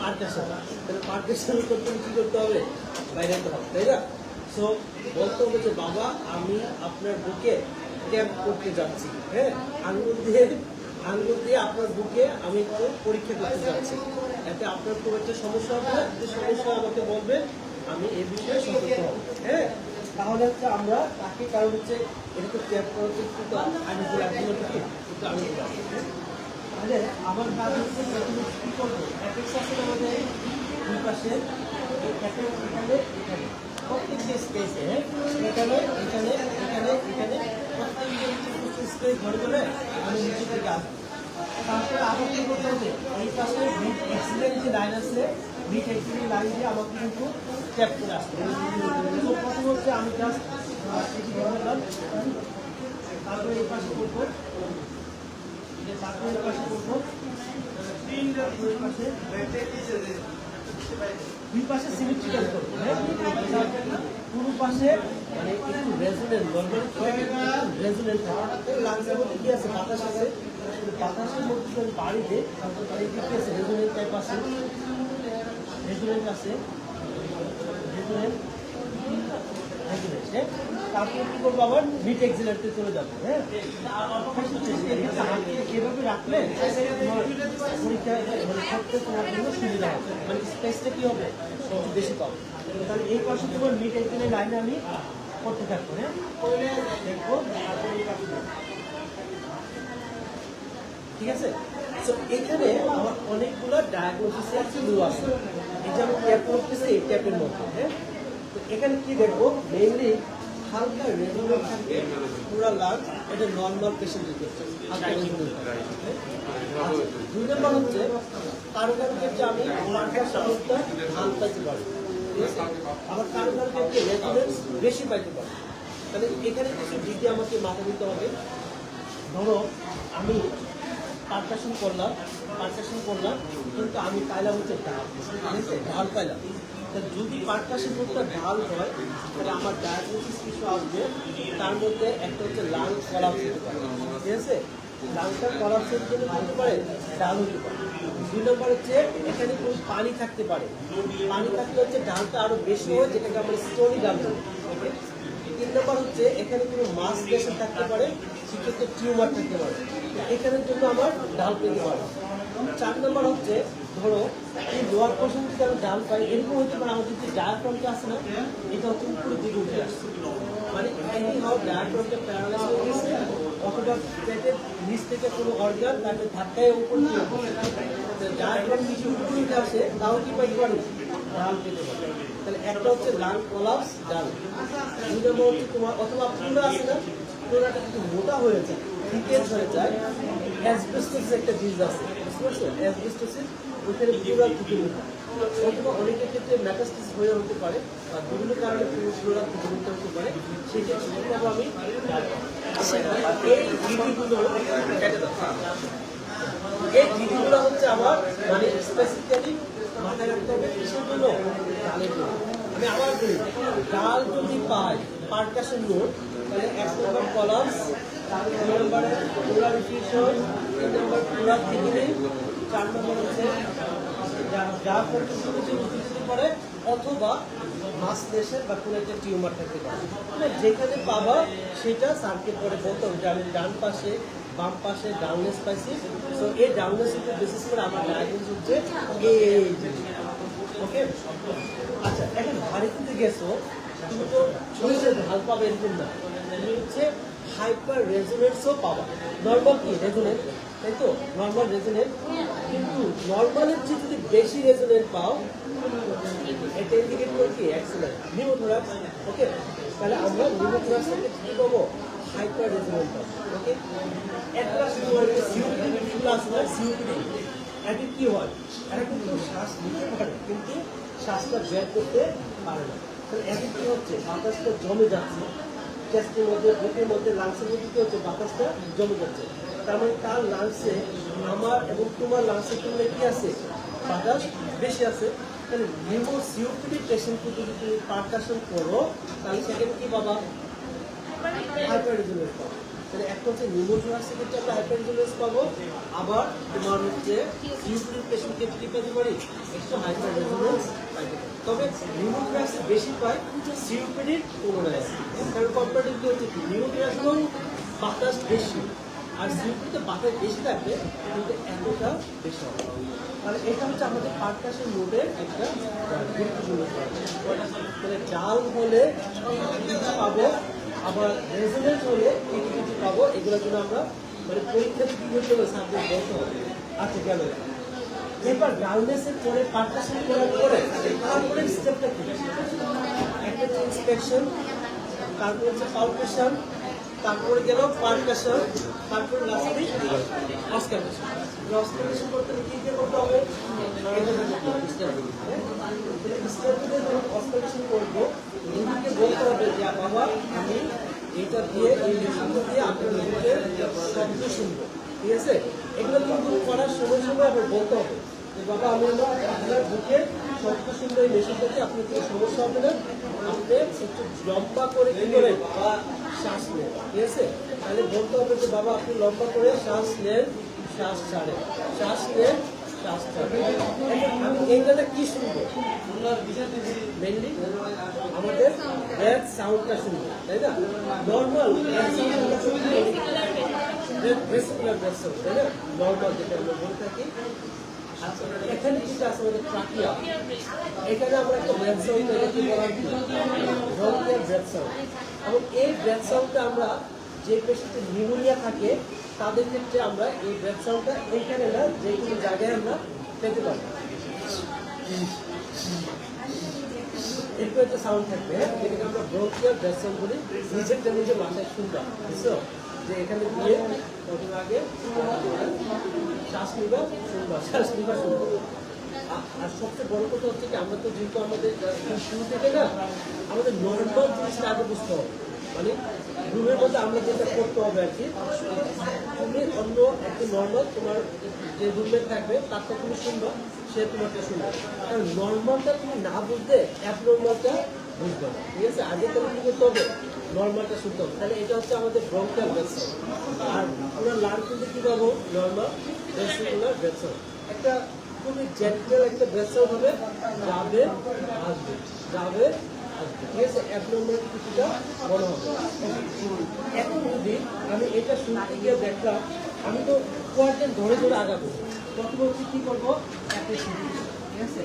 পারকাশন। তাহলে পারকাশন করতে কি করতে হবে, বাইরে যেতে হবে, তাই না? সো বলতে হবে যে বাবা আমি আপনার বুকে ক্যাম্প করতে যাচ্ছি। হ্যাঁ, আঙ্গুল দিয়ে আপনার বুকে আমি একটু পরীক্ষা করতে যাচ্ছি, এতে আপনার খুব একটা সমস্যা হবে না। যদি সমস্যা আমাকে বলবেন, আমি এই বিষয়ে সতর্ক হব। হ্যাঁ, তাহলে হচ্ছে আমরা তাকে, কারণ হচ্ছে এটা তো ক্যাম্প করতে কিন্তু আঙুল একদম কিন্তু আঙুল আছে। তাহলে আমার কাজ হচ্ছে প্রথমে কি করবো, অ্যাপেক্স আছে আমাদের দুই পাশে পাশে এখানে এখানে এখানে প্রত্যেকটি স্পেসে এখানে এখানে এখানে এখানে প্রত্যেকটি স্পেস ধরে ধরে আমি নিচে থেকে আসবো। তারপরে আবার কি করতে হবে, এই পাশে মিড এক্সিলেন্ট যে লাইন আছে, মিড এক্সিলেন্ট লাইন দিয়ে আমাকে কিন্তু ট্যাপ করে আসতে হবে। তো প্রথম হচ্ছে আমি জাস্ট এটি ধরে দিলাম, তারপরে এই পাশে করবো, তারপরে এই পাশে করবো, তারপরে এই পাশে দুই পাশে সিমেট্রিক্যাল করবো, পুরো পাশে মানে একটু রেজোনেন্ট, নরমাল রেজোনেন্ট লাংসের মধ্যে কি আছে, বাতাস আছে, বাতাসের মধ্যে যদি বাড়ি দেয় তাহলে কি আছে, রেজোনেন্ট টাইপ আছে, রেজোনেন্ট আছে, রেজোনেন্ট রেজোনেন্ট। তারপরে কি করবো, আবার মিড এক্সিলারেটে চলে যাবো। হ্যাঁ, এভাবে রাখলে পরীক্ষা মানে করতে তোমার জন্য সুবিধা হবে, মানে স্পেসটা কি হবে একটু বেশি পাবো। তাহলে এই পাশে তোমার মিড এক্সিলের লাইনে আমি করতে থাকবো। হ্যাঁ, দেখবো, ঠিক আছে। তো এখানে আমার অনেকগুলো ডায়াগনোসিসের ক্লু আছে, এই যে আমি ট্যাপ করতেছি এই ট্যাপের মধ্যে। হ্যাঁ, তো এখানে কি দেখবো, মেইনলি হালকা রেজোনেন্ট থাকবে পুরা লাঞ্চ, এটা নর্মাল পেশেন্টের ক্ষেত্রে হালকা রেজোনেন্ট থাকবে। দুই নম্বর হচ্ছে কারো কারো ক্ষেত্রে আমি লাঞ্চের সাউন্ডটা হাল পাইতে পারি, ঠিক আছে, আবার কারো কারো ক্ষেত্রে রেজোনেন্স বেশি পাইতে পারি। তাহলে এখানে কিছু দিকে আমাকে মাথা দিতে হবে। ধরো আমি পারকাশন করলাম কিন্তু আমি পাইলাম হচ্ছে ঢাল, ঠিক আছে, ঢাল পাইলাম। তা যদি পারকাশন করতে ঢাল হয় তাহলে আমার ডায়াগনোসিস কিছু আসবে, তার মধ্যে একটা হচ্ছে লাং কলাপস হতে পারে, ঠিক আছে, লাংটা কলাপসের জন্য হতে পারে, ডাল হতে পারে। দুই নম্বর হচ্ছে এখানে কোনো পানি থাকতে পারে, পানি থাকলে হচ্ছে ডালটা আরো বেশি হয়, যেটাকে আমরা স্টোরি ডাল বলি। তিন নম্বর হচ্ছে এখানে কোনো মাস প্রেশার থাকতে পারে, সেক্ষেত্রে টিউমার থাকতে পারে, এখানের জন্য আমার ডাল পেতে পারে। 4 নম্বর হচ্ছে ধরো এই লোয়ার পোর্শন থেকে আমি ডাল পাই, এরকম হতে পারে আমাদের যে ডায়াফ্রামটা আছে না, এটা হচ্ছে উপরের দিকে উঠে আসছে, মানে এমনি হয় ডায়াফ্রামটা প্যারালাইজ হয়ে গেছে, অথবা পেটের নিচ থেকে কোনো অর্গান তাকে ধাক্কায় উপরে নিয়ে ডায়াফ্রাম নিচে উপরে উঠে আসে, তাও কি পাইতে পারে, ডাল পেতে পারে। তাহলে একটা হচ্ছে লাং কোলাপস, ডাল। দুই নম্বর হচ্ছে তোমার অথবা প্লুরা আছে না, প্লুরাটা কিন্তু মোটা হয়ে যায়, থিকেজ হয়ে যায়, অ্যাসবেস্টোসিস একটা ডিজিজ আছে, বুঝতে পারছো, অ্যাসবেস্টোসিস, ওইখানে প্লুরা থেকে মোটা, অথবা অনেকের ক্ষেত্রে মেটাস্টিস হয়ে হতে পারে, বা বিভিন্ন কারণে প্লুরা থেকে মোটা হতে পারে, সেই ক্ষেত্রে আমি এই দিদিগুলো হচ্ছে আমার মানে স্পেসিফিক্যালি মাথায় রাখতে হবে কিসের জন্য, ডালের জন্য। আমি আবার বলি, ডাল যদি পাই পারকাশন নোট, তাহলে 1 নম্বর কলাপস, 2 নম্বরে পোলার রিফিউশন, 3 নম্বর পোলার থিকনিং, 4 নম্বর হচ্ছে যা করতে পারে, অথবা মাস প্রেশার বা কোনো একটা টিউমার থাকতে পারে। যেখানে পাবা সেটা সার্কেল করে বলতে হবে যে আমি ডান পাশে, বাম পাশে ডাউননেস পাইছি, তো এই ডাউননেসের বেসিস করে আমার ডায়াগনোস হচ্ছে এই। ওকে, আচ্ছা, এখন ভারীতে গেছো, তুমি তো শরীরে ঢাল পাবে এরকম না, তুমি হচ্ছে হাইপার রেজোনেন্সও পাবা। নর্মাল কি রেজোনেন্ট, তাই তো, নর্মাল রেজোনেন্ট, কিন্তু নর্মালের চেয়ে যদি বেশি রেজোনেন্ট পাও, এটা ইন্ডিকেট করে কি অ্যাক্সিলেন্ট নিউমোথোরাক্স। ওকে, তাহলে আমরা নিউমোথোরাক্স থেকে কি পাবো, হাইপার রেজোনেন্ট পাবো। ওকে, একটা তোমার সিওপিডি বিষয়গুলো আছে না, সিওপিডি, এটা কি হয়, এটা কিন্তু শ্বাস নিতে পারে কিন্তু শ্বাসটা বের করতে পারে না। তাহলে এখন কি হচ্ছে, বাতাসটা জমে যাচ্ছে চেস্টের মধ্যে, বুকের মধ্যে, লাংসের মধ্যে কি হচ্ছে, বাতাসটা জমে যাচ্ছে। তার মানে তার লাংসে আমার এবং তোমার লাংসের তুলনায় কি আছে, বাতাস বেশি আছে। তাহলে নিউমো সিওপিডি পেশেন্টকে যদি তুমি পারকাশন করো, তাহলে সেখানে কি বাবা, হাইপার রেজোনেন্স পাবো। তাহলে একটা হচ্ছে নিউমোথোরাক্সের ক্ষেত্রে আমরা হাইপার রেজোনেন্স পাবো, আবার তোমার হচ্ছে সিওপিডি পেশেন্টকে কি পেতে পারি, একটু হাইপার রেজোনেন্স পাইতে পারি। তবে নিউমোথোরাক্স বেশি পায় সিওপিডির তুলনায়, কারণ কম্পারেটিভলি হচ্ছে কি, নিউমোথোরাক্স বাতাস বেশি, আর সিওপিডিতে বাতাস বেশি থাকবে কিন্তু এতটা বেশি হবে। তাহলে এটা হচ্ছে আমাদের পারকাশন নোটের একটা গুরুত্বপূর্ণ। তাহলে ডাল হলে পাবো, আবার রেজোনেন্স হলে কিছু পাবো, এগুলোর জন্য আমরা মানে পরীক্ষাতে কি করতে হবে, সাবজেক্ট বলতে হবে। আচ্ছা, গেল। এবার ডাউনেসের পরে পারকাশন করার পরে স্টেপটা কি? একটা হচ্ছে ইন্সপেকশন, তারপর হচ্ছে পালপেশন, তারপরে গেল পারকাশন, তারপরে লাস্টে অস্কারপেশন। অস্কারপেশন করতে হলে কি দিয়ে করতে হবে? অস্কারপেশন করবো, রুগীকে বলতে হবে যে বাবা আমি এটা দিয়ে এই মেশিনটা দিয়ে আপনার রুগীকে শব্দ শুনবো, ঠিক আছে? এগুলো কিন্তু করার সময় সময় আবার বলতে হবে যে বাবা আমি আপনার বুকে শব্দ শুনবো এই মেশিনটা দিয়ে আপনার কোনো সমস্যা হবে না, আপনি একটু লম্বা করে কি করেন শ্বাস নেন, ঠিক আছে? তাহলে বলতে হবে যে বাবা আপনি লম্বা করে শ্বাস নেন, শ্বাস ছাড়েন, শ্বাস নেন, শ্বাস ছাড়েন। আমি এইটাতে কি শুনবো? মেনলি আমাদের ব্রেথ সাউন্ডটা শুনবো, তাই না? নর্মাল ব্রেথ সাউন্ডটা শুনবো, রেসিকুলার ব্রেথ সাউন্ড, তাই না? নর্মাল যেটা আমরা বলে থাকি। আচ্ছা, এখানে যেটা আছে আমাদের ট্রাকিয়া, এখানে আমরা একটা ব্রেথ সাউন্ড কি বলা হয়? Bronchial breath sound. এবং এই ব্রেথ সাউন্ডটা আমরা যে পেশেন্টের নিউমোনিয়া থাকে তাদের ক্ষেত্রে আমরা এই ব্রেথ সাউন্ডটা এইখানে না যে কোনো জায়গায় আমরা পেতে পারি। এরপর একটা সাউন্ড থাকবে, যেটাকে আমরা ব্রঙ্কিয়াল ব্রেথ সাউন্ড বলি। নিজেরটা নিজে মাথায় শুনবা, বুঝছো? যে এখানে দিয়ে প্রথম আগে শ্বাস নিবা শুনবা, শ্বাস নিবা শুনবা। আর সবচেয়ে বড় কথা হচ্ছে কি আমরা তো যেহেতু আমাদের শুরু থেকে না আমাদের নর্মাল জিনিসটা আগে বুঝতে হবে। মানে রুমের মধ্যে আমরা যেটা করতে হবে আর কি, তুমি অন্য একটা নর্মাল তোমার যে রুমমেট থাকবে তারটা তুমি শুনবা, সে তোমারটা শুনবে। কারণ নর্মালটা তুমি না বুঝতে অ্যাবনর্মালটা বুঝবে না, ঠিক আছে? আগে তাহলে কি করতে হবে? নর্মালটা শুনতে হবে। তাহলে এটা হচ্ছে আমাদের ব্রঙ্কিয়াল ব্রেথ সাউন্ড। আর আমরা লার্ন করতে কি পাবো? Normal vesicular breath sound. একটা খুবই জেন্টাল একটা ব্রেথ সাউন্ড হবে, যাবে আসবে, যাবে আসবে, ঠিক আছে? অ্যাবনর্মাল কিছুটা মনে হবে। এখন যদি আমি এটা শুনতে গিয়ে দেখলাম আমি তো কোয়ার্টেন ধরে ধরে আগাবো, প্রথম হচ্ছে কি করবো? একটা সিঁড়ি, ঠিক আছে?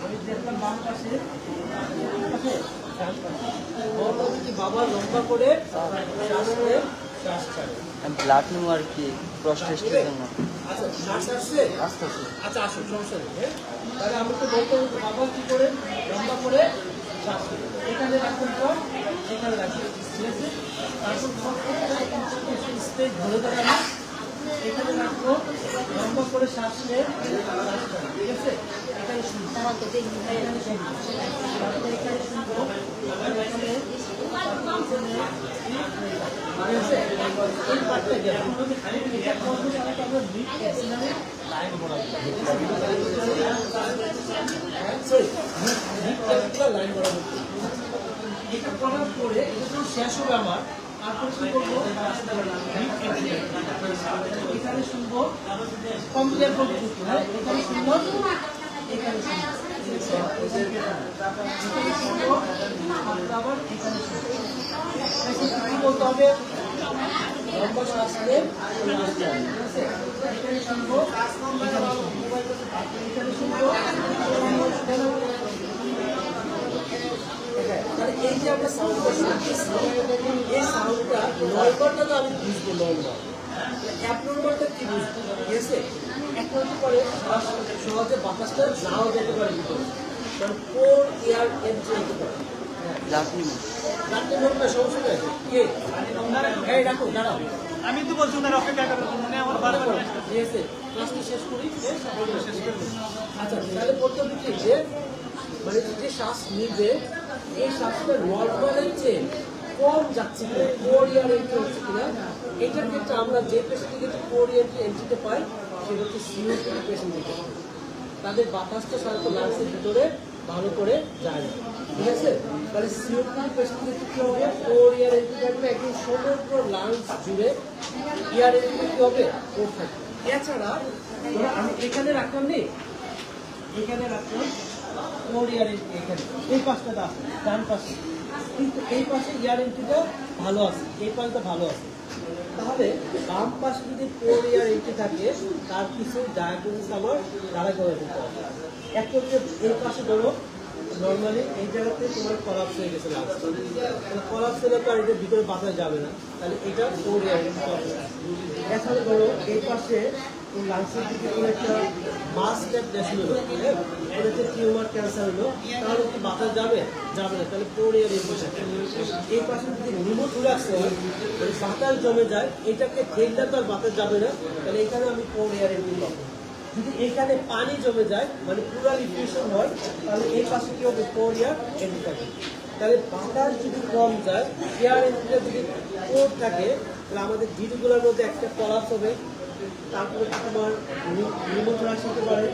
আমি দেখলাম বাম পাশে, ডান পাশে বললাম কি বাবা লম্বা করে শ্বাস নেয়, শ্বাস ছাড়ে। ব্লাড নেবো আর কি ক্রস টেস্টের জন্য। আচ্ছা, শ্বাস আসছে? আস্তে আস্তে। আচ্ছা আসো, সমস্যা নেই। হ্যাঁ, তাহলে আমাকে বলতে হবে যে বাবা কি করে লম্বা করে শ্বাস নেয়। এখানে রাখুন তো, এখানে রাখুন, ঠিক আছে? তারপর স্পেস ধরে ধরে আমি এখানে রাখবো, লম্বা করে শ্বাস নেয়, শ্বাস ছাড়ে, ঠিক আছে? এখানে শুনবো, এখানে শুনবো, তারপর এখানে শুনবো, এখানে ঠিক আছে? এই পার্টটা গেল। এটা করবো তাহলে আমরা লিপ এক্সিলারে লাইন বরাবর, সরি লিপ এক্সিলার লাইন বরাবর। এটা করার পরে এটা যখন শেষ হবে আমার, তারপর কি করবো? এখানে শুনবো, কমপ্লিট করবো, হ্যাঁ? এখানে শুনবো, এখানে শুনবো, আবার এখানে শুনবো। কি বলতে হবে? লম্বা শ্বাস নিয়ে এখানে শুনবো, এখানে শুনবো, এখানে শুনবো। তাহলে এই যে আমরা সাউন্ডটা শুনতেছি, এই সাউন্ডটা নর্মালটা তো আমি বুঝবো, নর্মাল অ্যাবনর্মালটা কি বুঝবো, ঠিক আছে? এখন কি করে সহজে বাতাসটা নাও যেতে পারে ভিতরে, কারণ কোর এয়ার এন্ট্রি হতে পারে। ব্লাড নেবো। রাখতে হোক না, সমস্যা নেই। কে এই রাখো, দাঁড়াও, আমি তো বলছি ওনার অপেক্ষা করার জন্য মানে আমার বারবার ঠিক আছে? ক্লাসটা শেষ করি, শেষ করবো। আচ্ছা, তাহলে বলতে হবে কি যে মানে যে শ্বাস নিবে এই শ্বাসটা নর্মালের চেয়ে কম যাচ্ছে কিনা, কোর এয়ার এন্ট্রি হচ্ছে কিনা, এটার ক্ষেত্রে আমরা যে পেশেন্টকে কোর এয়ার এন্ট্রিতে পাই সেটা হচ্ছে সিওপিডি পেশেন্ট। তাদের বাতাসটা সাধারণত লাংসের ভিতরে ভালো করে যায় না, ঠিক আছে? তাহলে সিওপিডি পেশেন্টের কি হবে? কোর এয়ার এন্ট্রি থাকবে, একদম সমগ্র লাংস জুড়ে এয়ার এন্ট্রি কি হবে? কোর থাকবে। এছাড়া ধরো আমি এখানে রাখলাম, নেই এখানে রাখলাম কোর এয়ার এন্ট্রি, এখানে এই পাশটা আছে, ডান পাশে, কিন্তু এই পাশে এয়ার এন্ট্রিটা ভালো আছে, এই পাশটা ভালো আছে। তাহলে বাম পাশে যদি কোর এয়ার এন্ট্রি থাকে তার কিছু ডায়াগনোসিস আমার দ্বারা করে দিতে হবে। এক হচ্ছে এই পাশে ধরো নর্মালি এই জায়গাতে তোমার কলাপস হয়ে গেছে, কলাপস হলে তো আর এটার ভিতরে বাতাস যাবে না, তাহলে এটা কোর এয়ার এন্ট্রি হবে। এছাড়া ধরো এই পাশে লাংসের দিকে কোনো একটা মাস ট্যাপ দেশে হলো, হ্যাঁ, কোনো একটা টিউমার ক্যান্সার হলো, তাহলে কি বাতাস যাবে? যাবে না, তাহলে পোর এয়ার ইনফেকশন। এই পাশে যদি নিউমোথোরাক্স হয়, মানে বাতাস জমে যায়, এটাকে ঠেললে তো আর বাতাস যাবে না, তাহলে এখানে আমি পোর এয়ার ইনফেকশন পাবো। যদি এখানে পানি জমে যায়, মানে প্লুরাল ইনফেকশন হয়, তাহলে এই পাশে কি হবে? পোর এয়ার ইনফেকশন। তাহলে বাতাস যদি কম যায়, এয়ার ইনফেকশন যদি পোর থাকে, তাহলে আমাদের ডিটগুলোর মধ্যে একটা কলাপস হবে, তারপরে তোমার নিউমোথোরাক্স হতে পারে,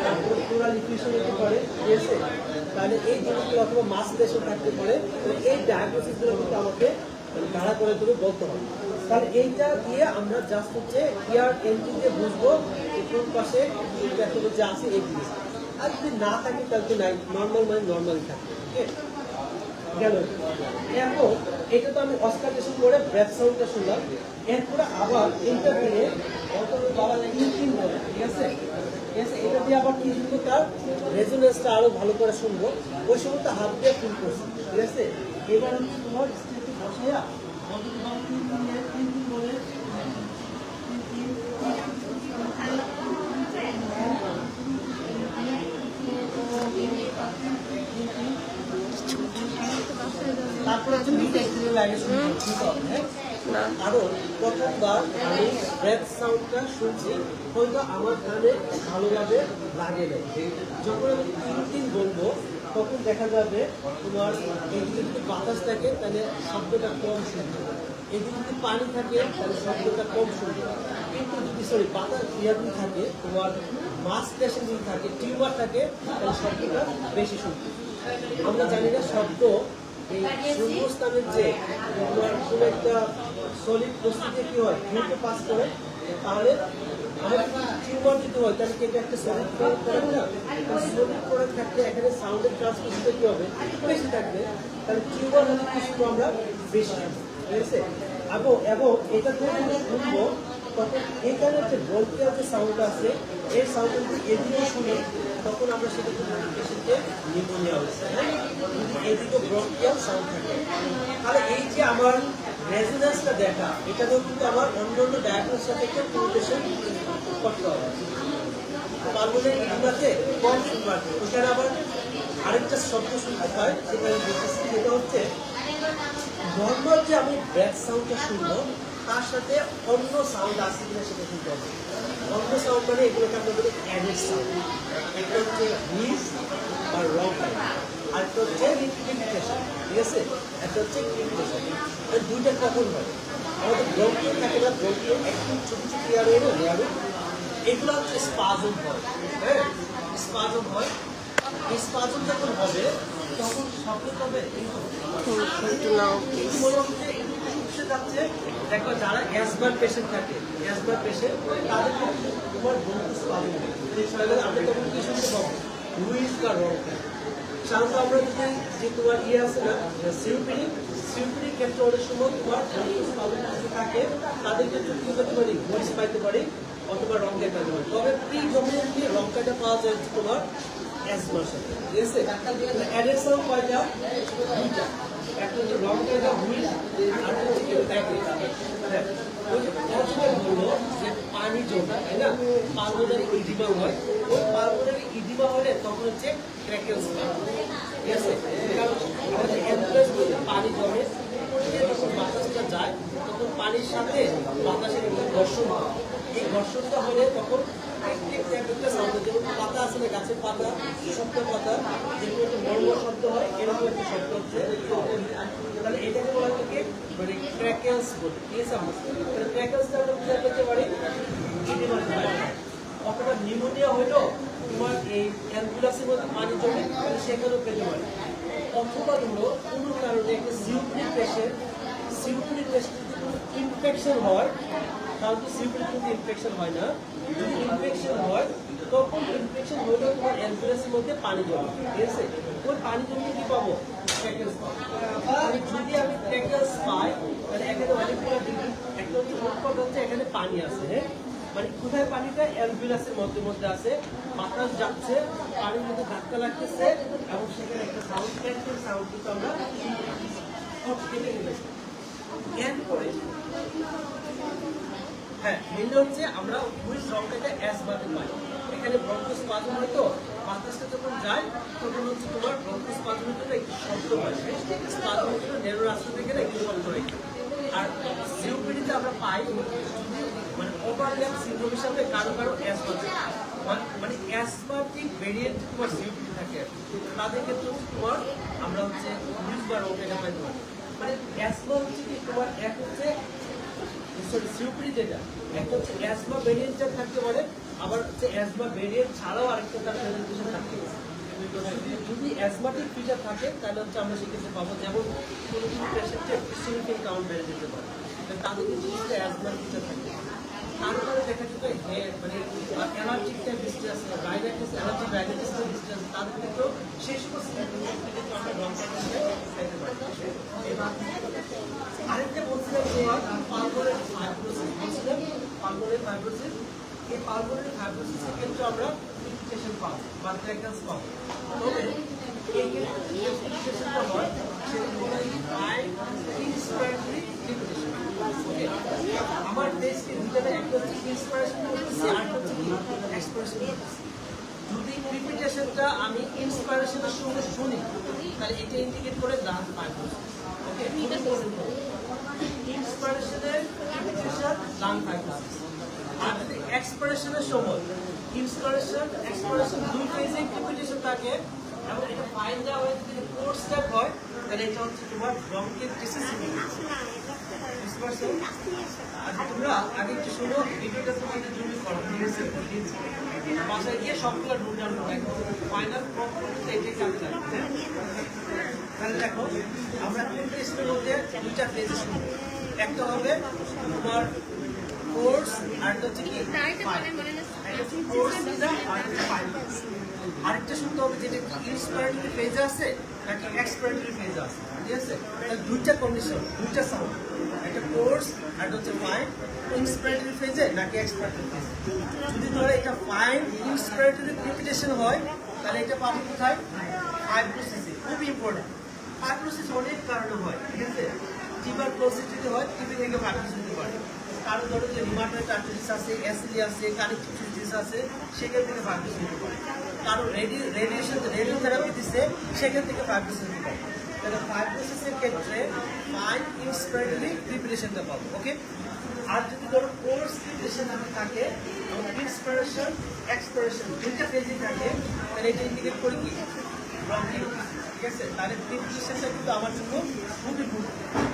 তারপরে প্লুরাল ইনফেকশন হতে পারে, ঠিক আছে? তাহলে এই জিনিসগুলো অথবা মাসলেশন থাকতে পারে। তাহলে এই ডায়াগনোসিসগুলো কিন্তু আমাকে দাঁড়া করে তুমি বলতে হবে। তাহলে এইটা দিয়ে আমরা জাস্ট হচ্ছে ইয়ার এন্ট্রি দিয়ে বুঝবো যে কোন পাশে প্যাথোলজি আছে এই জিনিস। আর যদি না থাকে তাহলে তো নাই, নর্মাল মানে নর্মালি থাকে, ঠিক আছে? গেল। এখন এটা তো আমি অস্কারটেশন করে ব্রেথ সাউন্ডটা শুনলাম, এরপরে আবার এইটা দিয়ে বাবা তিন বলে, ঠিক আছে? ঠিক আছে, এটা দিয়ে আবার কি শুনবো? তার রেজোনেন্সটা আরো ভালো করে শুনবো। ওই সময় তো হাত দিয়ে ফিল করছি, ঠিক আছে? এবার হচ্ছে তোমার স্টেজে বসেয়া তিন বলে তারপরে হচ্ছে মিড এক্সিলারি লাইনে শুনতে হবে, হ্যাঁ? কারণ প্রথমবার আমি ব্রেথ সাউন্ডটা শুনছি, হয়তো আমার কানে ভালোভাবে লাগে না। যখন আমি তিন বলবো তখন দেখা যাবে তোমার এদিকে যদি বাতাস থাকে তাহলে শব্দটা কম শুনবে, এদিকে যদি পানি থাকে তাহলে শব্দটা কম শুনবে। কিন্তু যদি বাতাস ইয়াদি থাকে, তোমার মাসলেশন যদি থাকে, টিউমার থাকে, তাহলে শব্দটা বেশি শুনবে। আমরা জানি না শব্দ এই শূন্যস্থানের যে তোমার কোনো একটা সলিড বস্তুতে কি হয়, দ্রুত পাস করে, তাহলে আমাদের টিউমার যদি হয় তাহলে কি এটা একটা সলিড প্রোডাক্ট না? সলিড প্রোডাক্ট থাকলে এখানে সাউন্ডের ট্রান্সমিশনটা কি হবে? বেশি থাকবে। তাহলে টিউমার হলে কি শুনবো আমরা? বেশি, ঠিক আছে? এবং এটা যখন শুনবো তখন এখানে যে ব্রঙ্কিয়াল যে সাউন্ডটা আছে, এই সাউন্ড যদি এদিকে শুনে তখন আমরা সেটা পেশেন্টকে নিউমোনিয়া হচ্ছে, হ্যাঁ? এদিকে ব্রঙ্কিয়াল সাউন্ড থাকে। তাহলে এই যে আমার রেজোনেন্সটা দেখা, এটাতেও কিন্তু আমার অন্য অন্য ডায়াগনোসিসের সাথে একটা কোরিলেশন করতে হবে। পালমোনারি ইডিমাতে কম শুনবার, ওখানে আবার আরেকটা শব্দ শুনতে হয়, সেটা আমি বলতেছি, যেটা হচ্ছে নর্মাল যে আমি ব্রেথ সাউন্ডটা শুনবো তার সাথে অন্য সাউন্ড আছে কিনা সেটা শুনতে হবে। অন্য সাউন্ড মানে এগুলোকে আমরা বলি অ্যাডেড সাউন্ড। একটা হচ্ছে হিস বা রং, আর একটা হচ্ছে ইনফিটেশন, ঠিক আছে? একটা হচ্ছে ইনফিটেশন। এই দুইটা কখন হয়? আমাদের ব্রঙ্কিয়াল থাকে না, ব্রঙ্কিয়াল একটু ছোট ছোট ইয়ার হয়ে না, লেয়ারও এগুলো হচ্ছে স্পাজম হয়, হ্যাঁ? স্পাজম হয়। এই স্পাজম যখন হবে তখন শব্দ হবে যাচ্ছে। দেখো যারা অ্যাজমার পেশেন্ট থাকে, অ্যাজমার পেশেন্ট তাদেরকে তোমার ব্রঙ্কিয়াল স্পাজম হয়। আমরা তখন কি শুনতে পাবো? লুইস বা রং। সাধারণত আমরা যদি যে তোমার আছে না সিউপিনিক ক্ষেত্রে অনেক সময় তোমার থাকে, তাদের ক্ষেত্রে কি করতে পারি? ভয়েস পাইতে পারি অথবা রং পাইতে পারি। তবে প্রিডমিনেন্টলি রংটা পাওয়া যায় তোমার অ্যাজমার সাথে, ঠিক আছে? অ্যাডেড সাউন্ড কয়টা? দুইটা। একটা হচ্ছে রং কায়দা হুইল, আর হচ্ছে বললো যে পানি জমে, তাই না? পালমোনারি ইডিমা হয়, ওই পালমোনারি ইডিমা হলে তখন হচ্ছে ক্র্যাকেলস, ঠিক আছে? কারণ আমাদের অ্যাম্বুলেন্স বলতে পানি জমে, যখন বাতাসটা যায় তখন পানির সাথে বাতাসের একটা ঘর্ষণ হয়। এই ঘর্ষণটা হলে তখন একটা সাউন্ড, যেমন পাতা আছে না, গাছের পাতা, শব্দ পাতা, যেগুলো একটা মর্মর শব্দ হয়, এরকম একটা শব্দ হচ্ছে। তাহলে এটাকে বলা থেকে মানে ক্র্যাকেলস বলি, ঠিক আছে? তাহলে ক্র্যাকেলসটা আমরা বুঝতে পেতে পারি অথবা নিউমোনিয়া হইলো তোমার এই অ্যাম্বুলেন্সের মধ্যে পানি জমে, তাহলে সেখানেও পেতে পারি। অথবা ধরো কোনো কারণে একটা সিউপিনিক পেশেন্ট ইনফেকশন হয়, কারণ সিউপিনিক কিন্তু ইনফেকশন হয় না, যদি ইনফেকশন হয় তখন ইনফেকশন হলেও তোমার অ্যাম্বুলেন্সের মধ্যে পানি জমে, ঠিক আছে? ওই পানি জমে কি পাবো? ক্র্যাকেলস পাবো। যদি আমি ক্র্যাকেলস পাই তাহলে এখানে অনেকগুলো ডিগ্রি, একটা হচ্ছে কথা হচ্ছে এখানে পানি আছে, হ্যাঁ? মানে কোথায় পানিটা? অ্যাম্বুলেন্সের মধ্যে আছে, বাতাস যাচ্ছে, পানির মধ্যে ধাক্কা লাগতেছে, এবং সেখানে একটা সাউন্ড, ক্র্যাকিং সাউন্ড কিন্তু আমরা কেটে নেবে। এরপরে হ্যাঁ মেনলি হচ্ছে আমরা হুইজ রংটাকে অ্যাজমাতে পাই। এখানে ব্রঙ্কোস্পাজম হয়তো বাতাসটা যখন যায় তখন হচ্ছে তোমার ব্রঙ্কোস্পাজমের জন্য একটু শব্দ হয়, স্পাজমের জন্য নেরো রাস্তা থেকে না একটু শব্দ হয়। আর সিওপিডিতে আমরা পাই মানে ওভারল্যাপ সিনড্রোম হিসাবে কারো কারো অ্যাজমা মানে অ্যাজমাটিক ভেরিয়েন্ট তোমার সিওপিডি থাকে আর কি। তাদের ক্ষেত্রে হচ্ছে তোমার আমরা হচ্ছে হুইজ বা রংটা পাইতে পারি। মানে অ্যাজমা হচ্ছে কি তোমার এক হচ্ছে সরি সিওপিডি যেটা একটা হচ্ছে অ্যাজমা ভেরিয়েন্টটা থাকতে পারে, আবার হচ্ছে অ্যাজমা ভেরিয়েন্ট ছাড়াও আরেকটা তার প্রেজেন্টেশন থাকতে পারে। যদি অ্যাজমাটিক ফিচার থাকে তাহলে হচ্ছে আমরা সেক্ষেত্রে পাবো, যেমন কোনো কোনো পেশেন্টের ইসিনিফিন কাউন্ট বেড়ে যেতে পারে, তাদের কিন্তু অ্যাজমার ফিচার থাকে। তারপরে দেখা যেত মানে অ্যালার্জিক টাইপ ডিস্ট্রেস আছে, rhinitis allergy rhinitis type distress আছে, তাদের ক্ষেত্রেও সেই সমস্ত আমরা রং খাইতে পারি। আরেকটা বলছিলাম যে পালমোনারি ফাইব্রোসিস, বলছিলাম পালমোনারি ফাইব্রোসিস, এই পালমোনারি ফাইব্রোসিসের ক্ষেত্রে আমরা ইনফেকশন পাবো বা ফ্র্যাগরেন্স পাবো। তবে এই ক্ষেত্রে যে ইনফেকশনটা হয় সেটা বলা হয় বাই ইন্সপায়ারলি লিমিটেশন। ওকে, আমার দেশকে দুটাতে একটা হচ্ছে ইন্সপায়ারেশন করতেছি আর একটা হচ্ছে এক্সপায়ারেশন করতেছি। যদি প্রিপিটেশনটা আমি ইন্সপায়ারেশনের সঙ্গে শুনি তাহলে এটা ইন্ডিকেট করে লাং ফাইব্রোসিস। ওকে, ইন্সপায়ারেশনের প্রিপিটেশন লাং ফাইব্রোসিস। আর যদি এক্সপায়ারেশনের সময় ইন্সপায়ারেশন এক্সপায়ারেশন দুই ফেজে প্রিপিটেশন থাকে এবং এটা ফাইন দেওয়া হয়ে যদি ফোর স্টেপ হয় তাহলে এটা হচ্ছে তোমার ব্রঙ্কিওলটিসিস। আচ্ছা তোমরা আগে একটু শোনো, ভিডিওটা তোমাদের জন্য করো, বাসায় গিয়ে সবগুলো নোট ডাউন করো, ফাইনাল প্রপার্টিতে এটাই কাজে লাগবে। তাহলে দেখো আমরা কোন টেস্টের মধ্যে দুইটা ফেজ শুনবো, একটা হবে তোমার কোর্স আর হচ্ছে কি আরেকটা শুনতে হবে যেটা ইন্সপায়ারেটরি ফেজে আছে নাকি এক্সপায়ারেটরি ফেজে আছে, ঠিক আছে? তাহলে দুইটা কন্ডিশন, দুইটা সাউন্ড, একটা কোর্স আর হচ্ছে ফাইন ইন্সপায়ারেটরি ফেজে নাকি এক্সপায়ারেটরি ফেজে। যদি ধরো এটা ফাইন ইন্সপায়ারেটরি প্রিপিটেশন হয় তাহলে এটা পাবো কোথায়? ফাইব্রোসিসে। খুব ইম্পর্টেন্ট, ফাইব্রোসিস অনেক কারণে হয়, ঠিক আছে? টিউবারকুলোসিস যদি হয় টিবি থেকে ফাইব্রোসিস হতে পারে, কারো ধরো যে রিউমাটয়েড আর্থ্রাইটিস আছে, অ্যাসিডি আছে, কানেকটিভ ডিজিজ আছে, সেখান থেকে ফাইব্রোসিস হতে পারে। কারো রেডিওথেরাপি দিচ্ছে সেখান থেকে ফাইব্রোসিস হতে পারে। তাহলে ফাইব্রোসিসের ক্ষেত্রে ফাইন ইন্সপায়ারেটরি প্রিপারেশনটা পাবো। ওকে, আর যদি ধরো কোর্স প্রিপারেশন থাকে এবং ইন্সপায়ারেশন এক্সপায়ারেশন দুইটা ফেজে থাকে তাহলে এটা ইন্ডিকেট করি কি ব্রঙ্কিওলটিস, ঠিক আছে? তাহলে প্রিপারেশনটা কিন্তু আমার জন্য খুবই গুরুত্বপূর্ণ।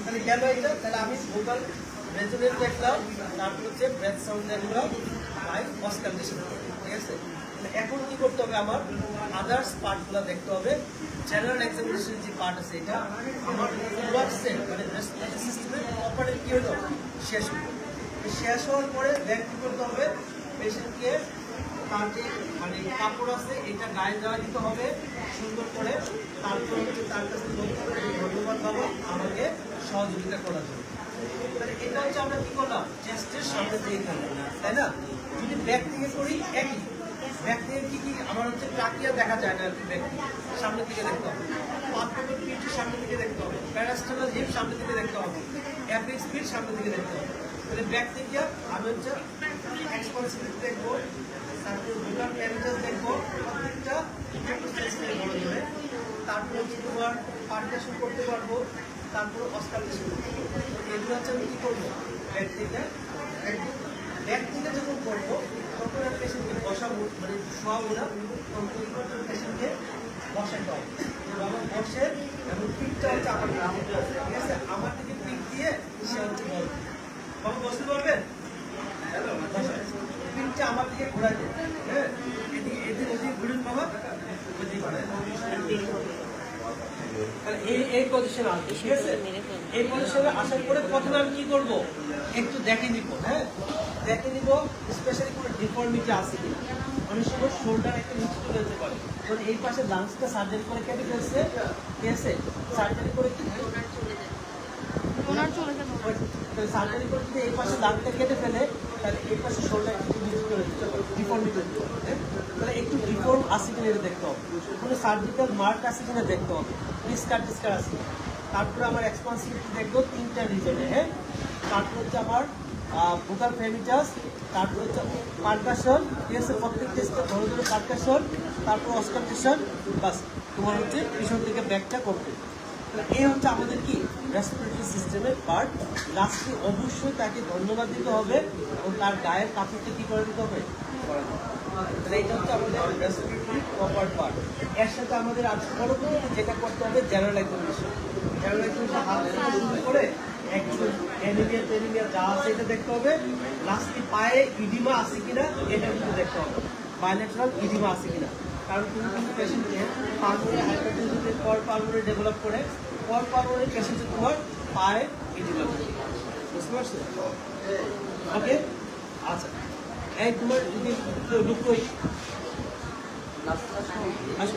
তাহলে গেল এটা, তাহলে আমি ভোকাল রেজোনেন্ট দেখলাম, তারপর হচ্ছে ব্রেথ সাউন্ড দেখলাম, বাই অসকালটেশন, ঠিক আছে? এখন কি করতে হবে, আমার আদার্স পার্টগুলো দেখতে হবে। জেনারেল এক্সামিনেশন যে পার্ট আছে এটা আমার ওয়ার্কসেল মানে রেসপিরেটরি সিস্টেমের প্রপারলি কি হলো শেষ হলো। শেষ হওয়ার পরে ব্যাক কি করতে হবে, পেশেন্টকে তার যে মানে কাপড় আছে এটা গায়ে দেওয়া দিতে হবে সুন্দর করে। তারপর হচ্ছে তার কাছে ধন্যবাদ বাবা আমাকে সহযোগিতা করার জন্য। তাহলে এটা হচ্ছে আমরা কি করলাম, চেস্টের সামনে দিয়ে গেলাম, তাই না? যদি ব্যাক থেকে করি একই, ব্যাক থেকে কি কি আমার হচ্ছে টাকিয়া দেখা যায় না আর কি, ব্যাক থেকে সামনের দিকে দেখতে হবে, পাতপেটের পিঠের সামনের দিকে দেখতে হবে, প্যারাস্টামাল হিপ সামনের দিকে দেখতে হবে, অ্যাপিক্স পিঠ সামনের দিকে দেখতে হবে। তাহলে ব্যাক থেকে আমি হচ্ছে এক্সপানসিভিটি দেখবো, তারপর ভোকাল ক্যারেক্টার দেখবো, প্রত্যেকটা বড় ধরে, তারপর হচ্ছে তোমার পার্টিশন করতে পারবো, তারপর অস্কালটেশন করতে পারবো। এগুলো হচ্ছে আমি কী করবো, ব্যাক থেকে যখন করবো তখন আমি পেশেন্টকে বসাবো, মানে শোয়াবো না, তখন পেশেন্টকে বসাতে হবে। বাবা বসে এবং পিঠটা হচ্ছে আমার নাম, ঠিক আছে? আমার দিকে পিঠ দিয়ে সে হচ্ছে বলবে, বাবা বসতে পারবেন, পিঠটা আমার দিকে ঘোরাই দেবে, হ্যাঁ? এদিকে ওদিকে ঘুরুন বাবা, এই পজিশনে আসবে, ঠিক আছে? এই পজিশনে আসার পরে প্রথমে আমি কি করবো, একটু দেখে নিব, হ্যাঁ? দেখে নিব স্পেশালি কোনো ডিফর্মিটি আছে কিনা। অনেক সময় শোল্ডার একটা নিচে চলে যেতে পারে, কারণ এই পাশে লাংসটা সার্জারি করে কেটে ফেলছে, ঠিক আছে? সার্জারি করে কি সার্জারি করে যদি এই পাশে লাংটা কেটে ফেলে তাহলে এই পাশে শোল্ডার একটু নিচে চলে যেতে পারে, ডিফর্মিটি হতে পারে। তাহলে একটু ডিফর্ম আছে কিনা এটা দেখতে হবে, কোনো সার্জিক্যাল মার্ক আছে কিনা দেখতে হবে, ডিসকার আছে। তারপরে আমার এক্সপান্সিভিটি দেখবো তিনটা রিজনে, হ্যাঁ? তারপর হচ্ছে আমার ভোকাল ফেমিটাস, তারপর হচ্ছে পারকাশন, ঠিক আছে, প্রত্যেক টেস্টে ধরে ধরে পারকাশন, তারপর অস্কারটেশন, বাস তোমার হচ্ছে পিছন থেকে ব্যাকটা করবে। এই হচ্ছে আমাদের কি রেসপিরেটরি সিস্টেমের পার্ট। লাস্টে অবশ্যই তাকে ধন্যবাদ দিতে হবে এবং তার গায়ের কাপড়টা কি করে দিতে হবে, তাহলে এটা হচ্ছে আমাদের রেসপিরেটরি প্রপার পার্ট। এর সাথে আমাদের আজ পরবর্তীতে যেটা করতে হবে জেনারেল এক্সামিনেশন। জেনারেল এক্সামিনেশন হাত থেকে শুরু করে একটু অ্যানিমিয়া টেনিমিয়া যা আছে এটা দেখতে হবে। লাস্টে পায়ে ইডিমা আছে কিনা এটা কিন্তু দেখতে হবে, বায়োলেটারাল ইডিমা আছে কিনা। কারণ তুমি কিন্তু পেশেন্টকে পালমোনারি হাইপারটেনশন পর পালমোনারি ডেভেলপ করে পর পালমোনারি পেশেন্টে তোমার পায়ে ইডিমা থাকে, বুঝতে পারছো? ওকে, আচ্ছা, এই তোমার যদি লুক কই আসো।